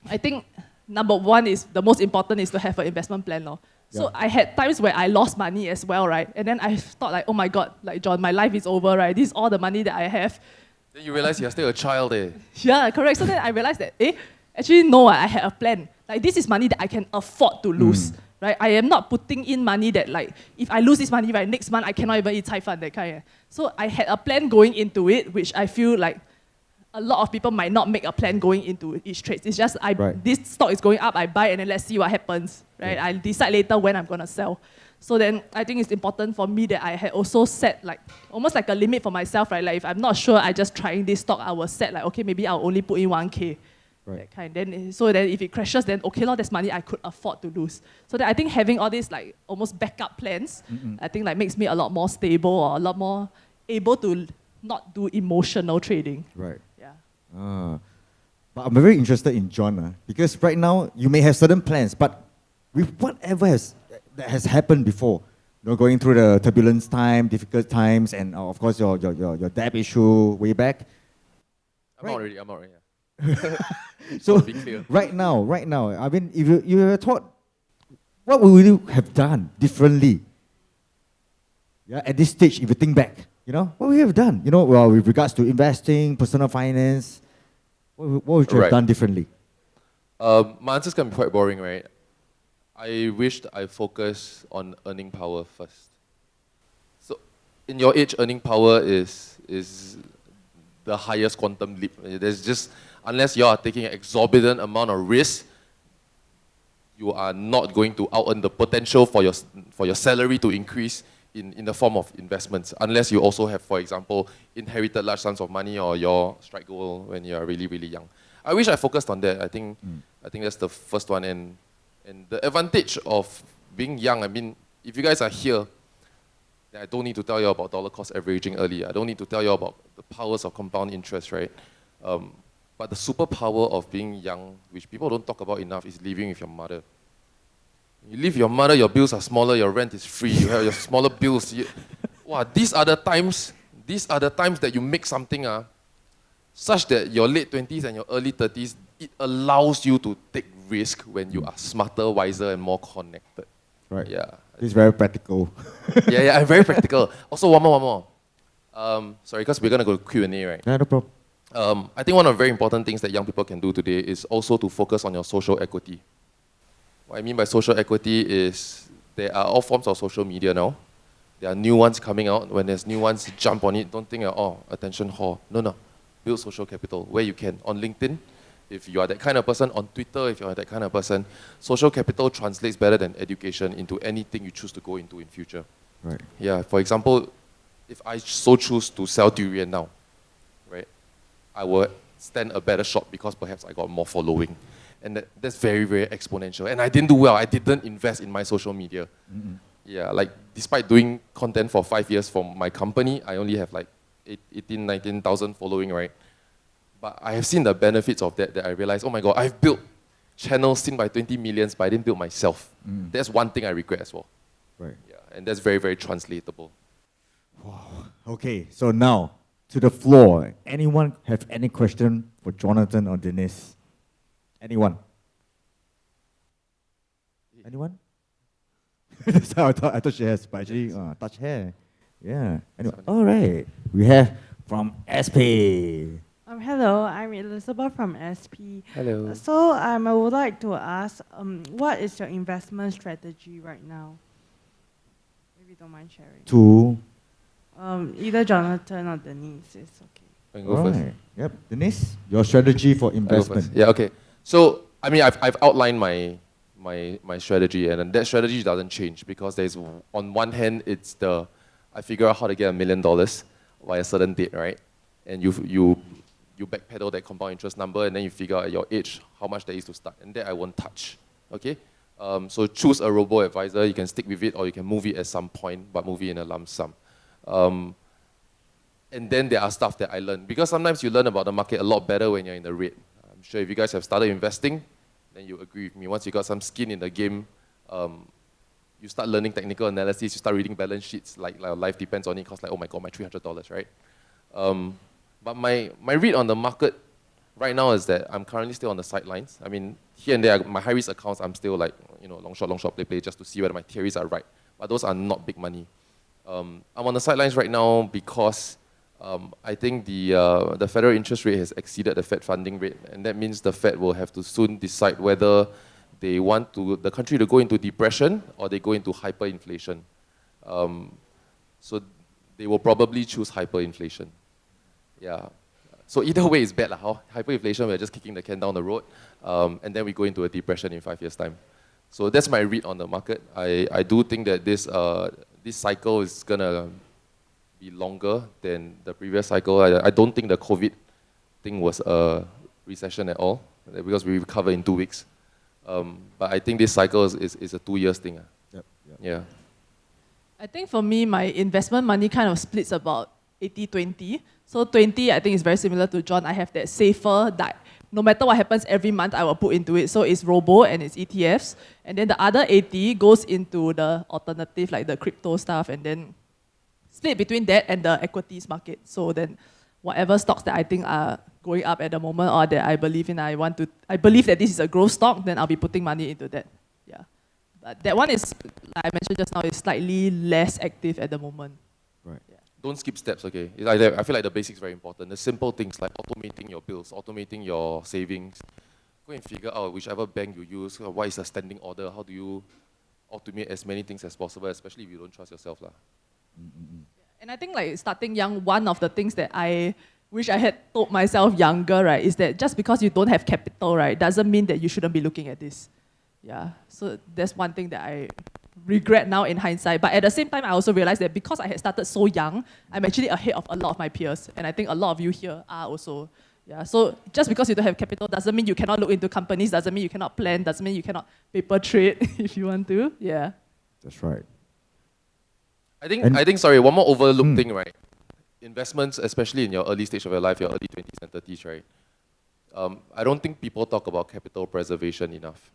I think number one is the most important is to have an investment plan. So I had times where I lost money as well, right? And then I thought like, oh my God, like John, my life is over, right? This is all the money that I have. Then you realize you're still a child, Yeah, correct. So then I realized that, actually no, I had a plan. Like this is money that I can afford to lose, right? I am not putting in money that like, if I lose this money, right, next month I cannot even eat Cai Fan, that kind. So I had a plan going into it, which I feel like a lot of people might not make a plan going into each trade. It's just, this stock is going up, I buy and then let's see what happens, right? I'll decide later when I'm gonna sell. So then I think it's important for me that I had also set like, almost like a limit for myself, right? Like if I'm not sure, I just trying this stock, I will set like, okay, maybe I'll only put in 1K. Right. That kind. Then if it crashes, then okay, that's money I could afford to lose. So that I think having all these like almost backup plans, I think like makes me a lot more stable or a lot more able to not do emotional trading. Right. Yeah. But I'm very interested in John because right now you may have certain plans, but with whatever that has happened before, going through the turbulence time, difficult times, and of course your debt issue way back. I'm not ready. So be clear. right now, I mean, if you were taught, what would you have done differently? Yeah, at this stage, if you think back, what would you have done? Well, with regards to investing, personal finance, what would you have done differently? My answers can be quite boring, right? I wished I focused on earning power first. So, in your age, earning power is the highest quantum leap. There's just, unless you are taking an exorbitant amount of risk, you are not going to out-earn the potential for your salary to increase in the form of investments, unless you also have, for example, inherited large sums of money or your strike goal when you are really, really young. I wish I focused on that. I think that's the first one. And the advantage of being young, I mean, if you guys are here, then I don't need to tell you about dollar cost averaging early. I don't need to tell you about the powers of compound interest, right? But the superpower of being young, which people don't talk about enough, is living with your mother. You live with your mother, your bills are smaller, your rent is free, you have your smaller bills. Wow, these are the times that you make something such that your late 20s and your early 30s, it allows you to take risk when you are smarter, wiser, and more connected. Right. Yeah. It's very practical. yeah, I'm very practical. Also, one more. Sorry, because we're going to go to Q&A, right? Yeah, no problem. I think one of the very important things that young people can do today is also to focus on your social equity. What I mean by social equity is there are all forms of social media now. There are new ones coming out. When there's new ones, jump on it. Don't think, attention whore. No. Build social capital where you can. On LinkedIn, if you are that kind of person. On Twitter, if you are that kind of person. Social capital translates better than education into anything you choose to go into in future. Right. Yeah, for example, if I so choose to sell durian now, right, I will stand a better shot because perhaps I got more following. And that's very, very exponential. And I didn't do well. I didn't invest in my social media. Yeah, like despite doing content for 5 years for my company, I only have like 18, 19,000 following, right? But I have seen the benefits of that I realized, oh my God, I've built channels seen by 20 millions, but I didn't build myself. That's one thing I regret as well. Right. Yeah, and that's very, very translatable. Wow. Okay, so now to the floor. Anyone have any question for Jonathan or Denise? Anyone? Anyone? That's how I thought she has, but actually, touch hair. Yeah. Anyway, all right. We have from SP. Hello, I'm Elizabeth from SP. Hello. So I would like to ask, what is your investment strategy right now? If you don't mind sharing. To. Either Jonathan or Denise is okay. I can go first. Yep. Denise, your strategy for I go investment. first. Yeah, okay. So, I mean, I've outlined my strategy, and that strategy doesn't change because there's, on one hand, it's I figure out how to get $1 million by a certain date, right? And you backpedal that compound interest number, and then you figure out at your age how much there is to start, and that I won't touch, okay? So choose a robo-advisor, you can stick with it, or you can move it at some point, but move it in a lump sum. And then there are stuff that I learned, because sometimes you learn about the market a lot better when you're in the red. I'm sure if you guys have started investing, then you agree with me. Once you got some skin in the game, you start learning technical analysis, you start reading balance sheets, like life depends on it, because like, oh my God, my $300, right? But my read on the market right now is that I'm currently still on the sidelines. I mean, here and there, my high-risk accounts, I'm still like, long shot, play, just to see whether my theories are right. But those are not big money. I'm on the sidelines right now because I think the federal interest rate has exceeded the Fed funding rate, and that means the Fed will have to soon decide whether they want the country to go into depression or they go into hyperinflation. So they will probably choose hyperinflation. Yeah. So either way is bad. Hyperinflation, we're just kicking the can down the road, and then we go into a depression in 5 years' time. So that's my read on the market. I do think that this cycle is going to be longer than the previous cycle. I don't think the COVID thing was a recession at all, because we recover in 2 weeks. But I think this cycle is a 2 years thing. Yep. Yeah. I think for me, my investment money kind of splits about 80-20. So 20, I think, is very similar to John. I have that safer, that no matter what happens every month, I will put into it. So it's robo and it's ETFs. And then the other 80 goes into the alternative, like the crypto stuff, and then split between that and the equities market. So then whatever stocks that I think are going up at the moment or that I believe in, I believe that this is a growth stock, then I'll be putting money into that. Yeah. But that one is, like I mentioned just now, is slightly less active at the moment. Right. Yeah. Don't skip steps, okay? I feel like the basics are very important. The simple things like automating your bills, automating your savings. Go and figure out whichever bank you use, what is the standing order, how do you automate as many things as possible, especially if you don't trust yourself. And I think like starting young, one of the things that I wish I had told myself younger, right, is that just because you don't have capital, right, doesn't mean that you shouldn't be looking at this. Yeah, so that's one thing that I regret now in hindsight. But at the same time, I also realized that because I had started so young, I'm actually ahead of a lot of my peers. And I think a lot of you here are also. Yeah, so just because you don't have capital doesn't mean you cannot look into companies, doesn't mean you cannot plan, doesn't mean you cannot paper trade if you want to. Yeah. That's right. I think, sorry, one more overlooked thing, right? Investments, especially in your early stage of your life, your early 20s and 30s, right? I don't think people talk about capital preservation enough.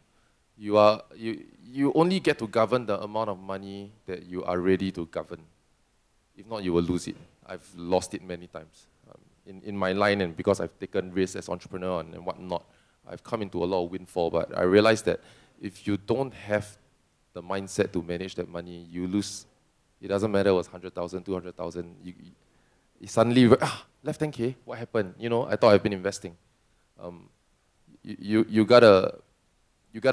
You only get to govern the amount of money that you are ready to govern. If not, you will lose it. I've lost it many times. In my line, and because I've taken risks as entrepreneur and whatnot, I've come into a lot of windfall, but I realized that if you don't have the mindset to manage that money, you lose. It doesn't matter if it was 100,000, 200,000, you suddenly, left 10K, what happened? You know, I thought I've been investing. You gotta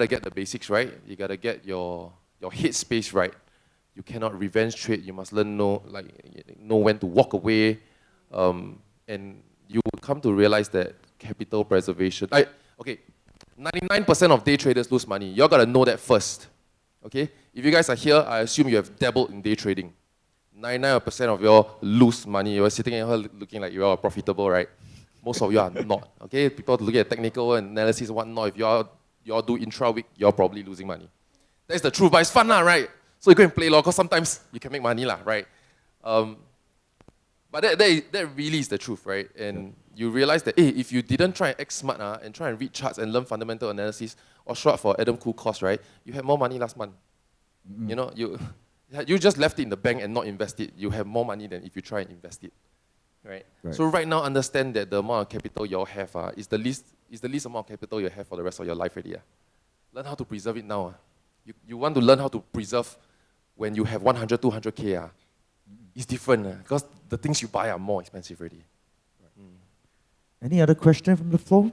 get the basics right. You gotta get your head space right. You cannot revenge trade. You must know when to walk away. And you will come to realize that capital preservation, 99% of day traders lose money. You're gotta know that first, okay? If you guys are here, I assume you have dabbled in day trading. 99% of you all lose money. You're sitting here looking like you are profitable, right? Most of you are not, okay? People looking at technical analysis and whatnot. If you all do intra-week, you're probably losing money. That's the truth, but it's fun, right? So you go and play, because sometimes you can make money, right? But that really is the truth, right? And you realize that, hey, if you didn't try and act smart and try and read charts and learn fundamental analysis or show up for Adam Khoo course, right? You had more money last month. You know, you just left it in the bank and not invest it. You have more money than if you try and invest it, right? So right now, understand that the amount of capital you all have is the least amount of capital you have for the rest of your life already. Learn how to preserve it now. You want to learn how to preserve when you have 100, 200K. It's different because the things you buy are more expensive already. Any other question from the floor?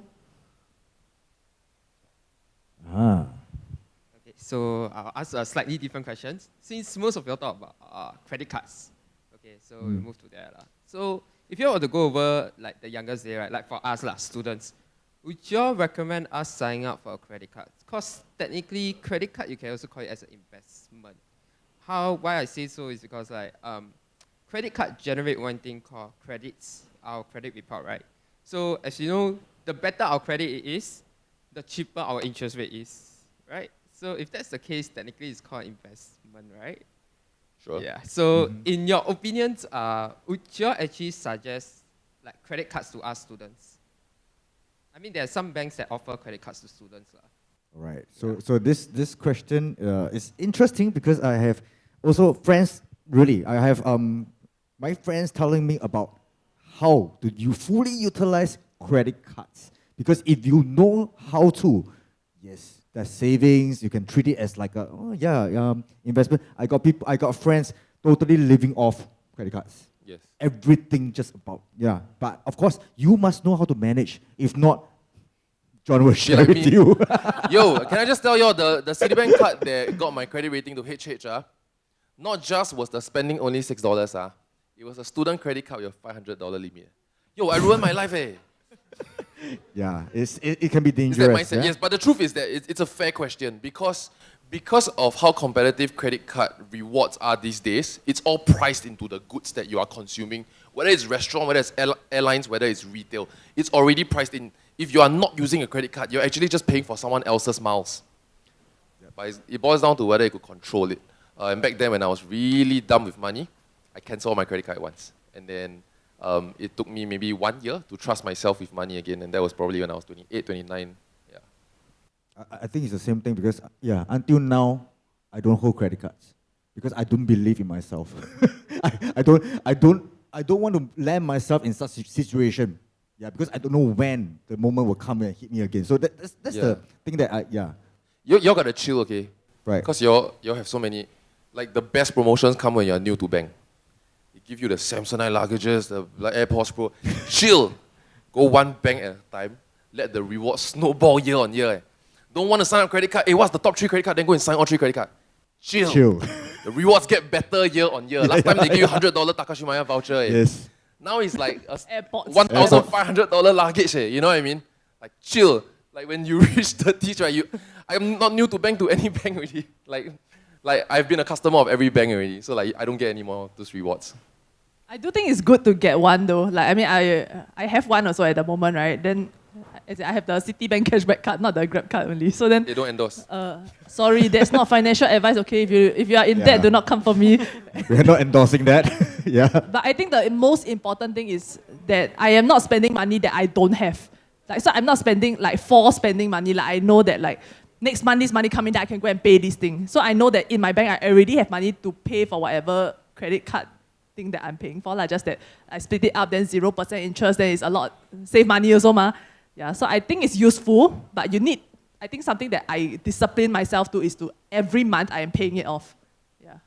Okay, so I'll ask a slightly different question. Since most of you all talk about credit cards, okay, so we move to that. So if you were to go over like the youngest day, right, like for us students, would you all recommend us signing up for a credit card? Because technically, credit card you can also call it as an investment. Why I say so is because credit card generate one thing called credits, our credit report, right? So as you know, the better our credit it is, the cheaper our interest rate is, right? So if that's the case, technically it's called investment, right? Sure. Yeah. So in your opinions, would you actually suggest like credit cards to us students? I mean, there are some banks that offer credit cards to students. Right. So this question is interesting because I have also friends. Really, I have my friends telling me about how do you fully utilize credit cards, because if you know how to, yes, there's savings. You can treat it as like a investment. I got friends totally living off credit cards. Yes. Everything just about But of course, you must know how to manage. If not, John will share with you. Yo, can I just tell you all the Citibank card that got my credit rating to HH, not just was the spending only $6, it was a student credit card with a $500 limit. Yo, I ruined my life, Yeah, it can be Is dangerous. that mindset? Yes, but the truth is that it's a fair question because of how competitive credit card rewards are these days. It's all priced into the goods that you are consuming, whether it's restaurant, whether it's airlines, whether it's retail. It's already priced in. If you are not using a credit card, you're actually just paying for someone else's miles. But it boils down to whether you could control it. And back then, when I was really dumb with money, I canceled my credit card once. And then it took me maybe 1 year to trust myself with money again. And that was probably when I was 28, 29. Yeah. I think it's the same thing because, until now, I don't hold credit cards because I don't believe in myself. I don't want to land myself in such a situation. Yeah, because I don't know when the moment will come and hit me again. So that's the thing that You're gotta chill, okay? Right. Because you have so many, like the best promotions come when you're new to bank. They give you the Samsonite luggages, the AirPods Pro. Chill. Go one bank at a time. Let the rewards snowball year on year. Don't want to sign up credit card. Hey, what's the top 3 credit card? Then go and sign all 3 credit cards. Chill. The rewards get better year on year. Last time they give you $100 Takashimaya voucher. Yes. Now it's like a AirPods. $1,500 luggage. You know what I mean? Like chill. Like when you reach 30s, right? I'm not new to bank to any bank really. Like Like, I've been a customer of every bank already, so like, I don't get any more of those rewards. I do think it's good to get one though. Like I mean, I have one also at the moment, right? Then as in I have the Citibank cashback card, not the Grab card only. So then, They don't endorse. sorry, that's not financial advice. Okay, if you are in debt, do not come for me. We're not endorsing that. Yeah. But I think the most important thing is that I am not spending money that I don't have. Like so, I'm not spending like spending money. Like I know that like next month this money coming, that I can go and pay this thing. So I know that in my bank I already have money to pay for whatever credit card thing that I'm paying for. Like just that I split it up, then 0% interest, then it's a lot save money also ma. Yeah. So I think it's useful, but you need. I think something that I discipline myself to is to every month I am paying it off. Yeah.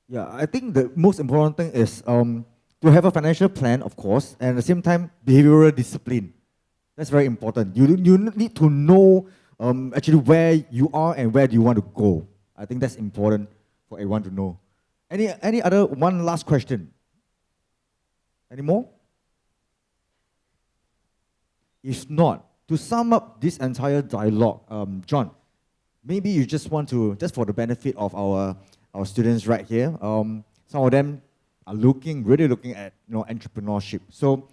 Yeah, I think the most important thing is to have a financial plan, of course, and at the same time, behavioral discipline. That's very important. You need to know actually where you are and where do you want to go. I think that's important for everyone to know. Any other one last question? Any more? If not, to sum up this entire dialogue, John, maybe you just want to, just for the benefit of our students right here, some of them are really looking at entrepreneurship. So,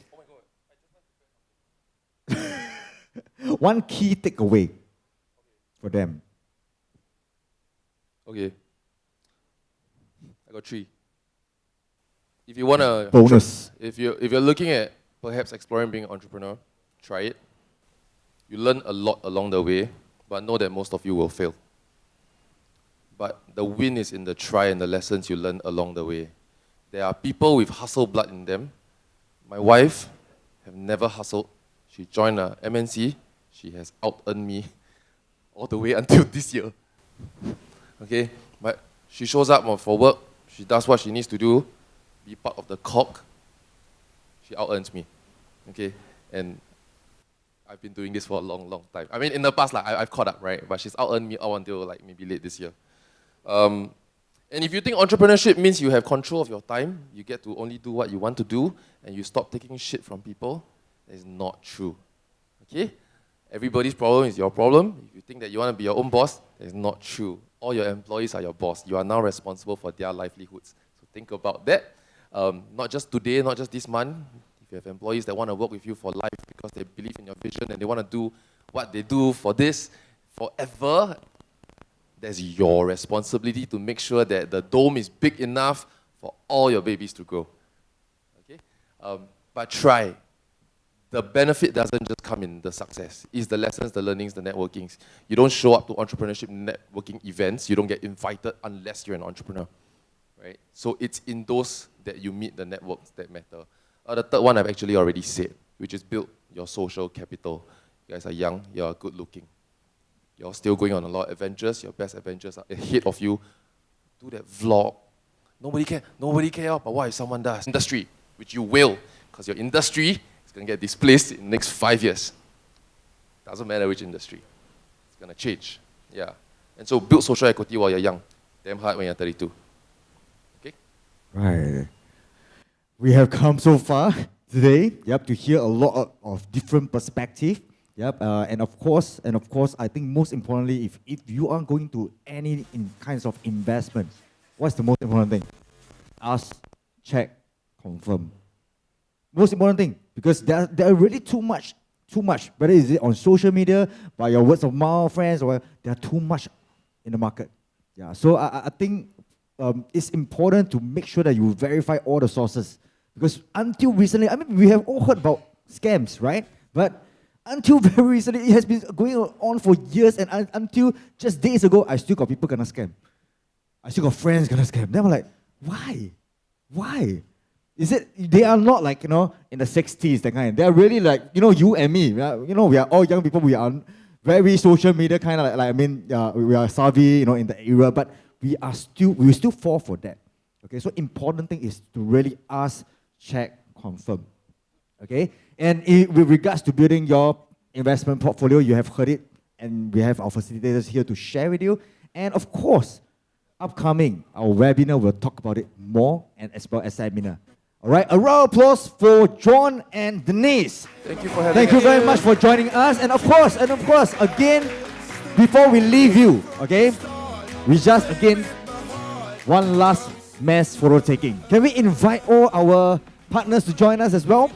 one key takeaway for them. Okay. I got 3. If you wanna Bonus. if you're looking at perhaps exploring being an entrepreneur, try it. You learn a lot along the way, but know that most of you will fail. But the win is in the try and the lessons you learn along the way. There are people with hustle blood in them. My wife have never hustled. She joined a MNC. She has out-earned me all the way until this year. Okay? But she shows up for work. She does what she needs to do. Be part of the cog. She out-earns me. Okay? And I've been doing this for a long, long time. I mean, in the past, like, I've caught up, right? But she's out-earned me up until like maybe late this year. And if you think entrepreneurship means you have control of your time, you get to only do what you want to do, and you stop taking shit from people, that is not true. Okay? Everybody's problem is your problem. If you think that you want to be your own boss, that is not true. All your employees are your boss. You are now responsible for their livelihoods. So think about that. Not just today, not just this month. If you have employees that want to work with you for life because they believe in your vision and they want to do what they do for this forever, that's your responsibility to make sure that the dome is big enough for all your babies to grow. Okay? But try. The benefit doesn't just come in the success. It's the lessons, the learnings, the networkings. You don't show up to entrepreneurship networking events. You don't get invited unless you're an entrepreneur. Right? So it's in those that you meet the networks that matter. The third one I've actually already said, which is build your social capital. You guys are young, you're good looking. You're still going on a lot of adventures. Your best adventures are ahead of you. Do that vlog. Nobody care about what if someone does. Industry, which you will, because your industry is going to get displaced in the next 5 years. Doesn't matter which industry. It's going to change. Yeah. And so build social equity while you're young. Damn hard when you're 32. Okay? Right. We have come so far today, to hear a lot of different perspectives. And of course, I think most importantly, if you are going to any kinds of investment, what's the most important thing? Ask, check, confirm. Most important thing, because there are really too much. Whether is it on social media, by your words of mouth, friends, or there are too much in the market. Yeah. So I think it's important to make sure that you verify all the sources. Because until recently, I mean, we have all heard about scams, right? But until very recently, it has been going on for years, and until just days ago, I still got people gonna scam. I still got friends gonna scam. Then I'm like, why? Why? Is it, they are not like, in the 60s, that kind. They are really like, you and me. We are all young people. We are very social media kind of we are savvy, in the era, but we will still fall for that. Okay, so important thing is to really ask, check, confirm. Okay, and with regards to building your investment portfolio, you have heard it, and we have our facilitators here to share with you. And of course, upcoming, our webinar will talk about it more, and as well as seminar. All right, a round of applause for John and Denise. Thank you for having Thank you very much for joining us. And of course, again, before we leave you, okay, we just again one last mass photo taking. Can we invite all our partners to join us as well?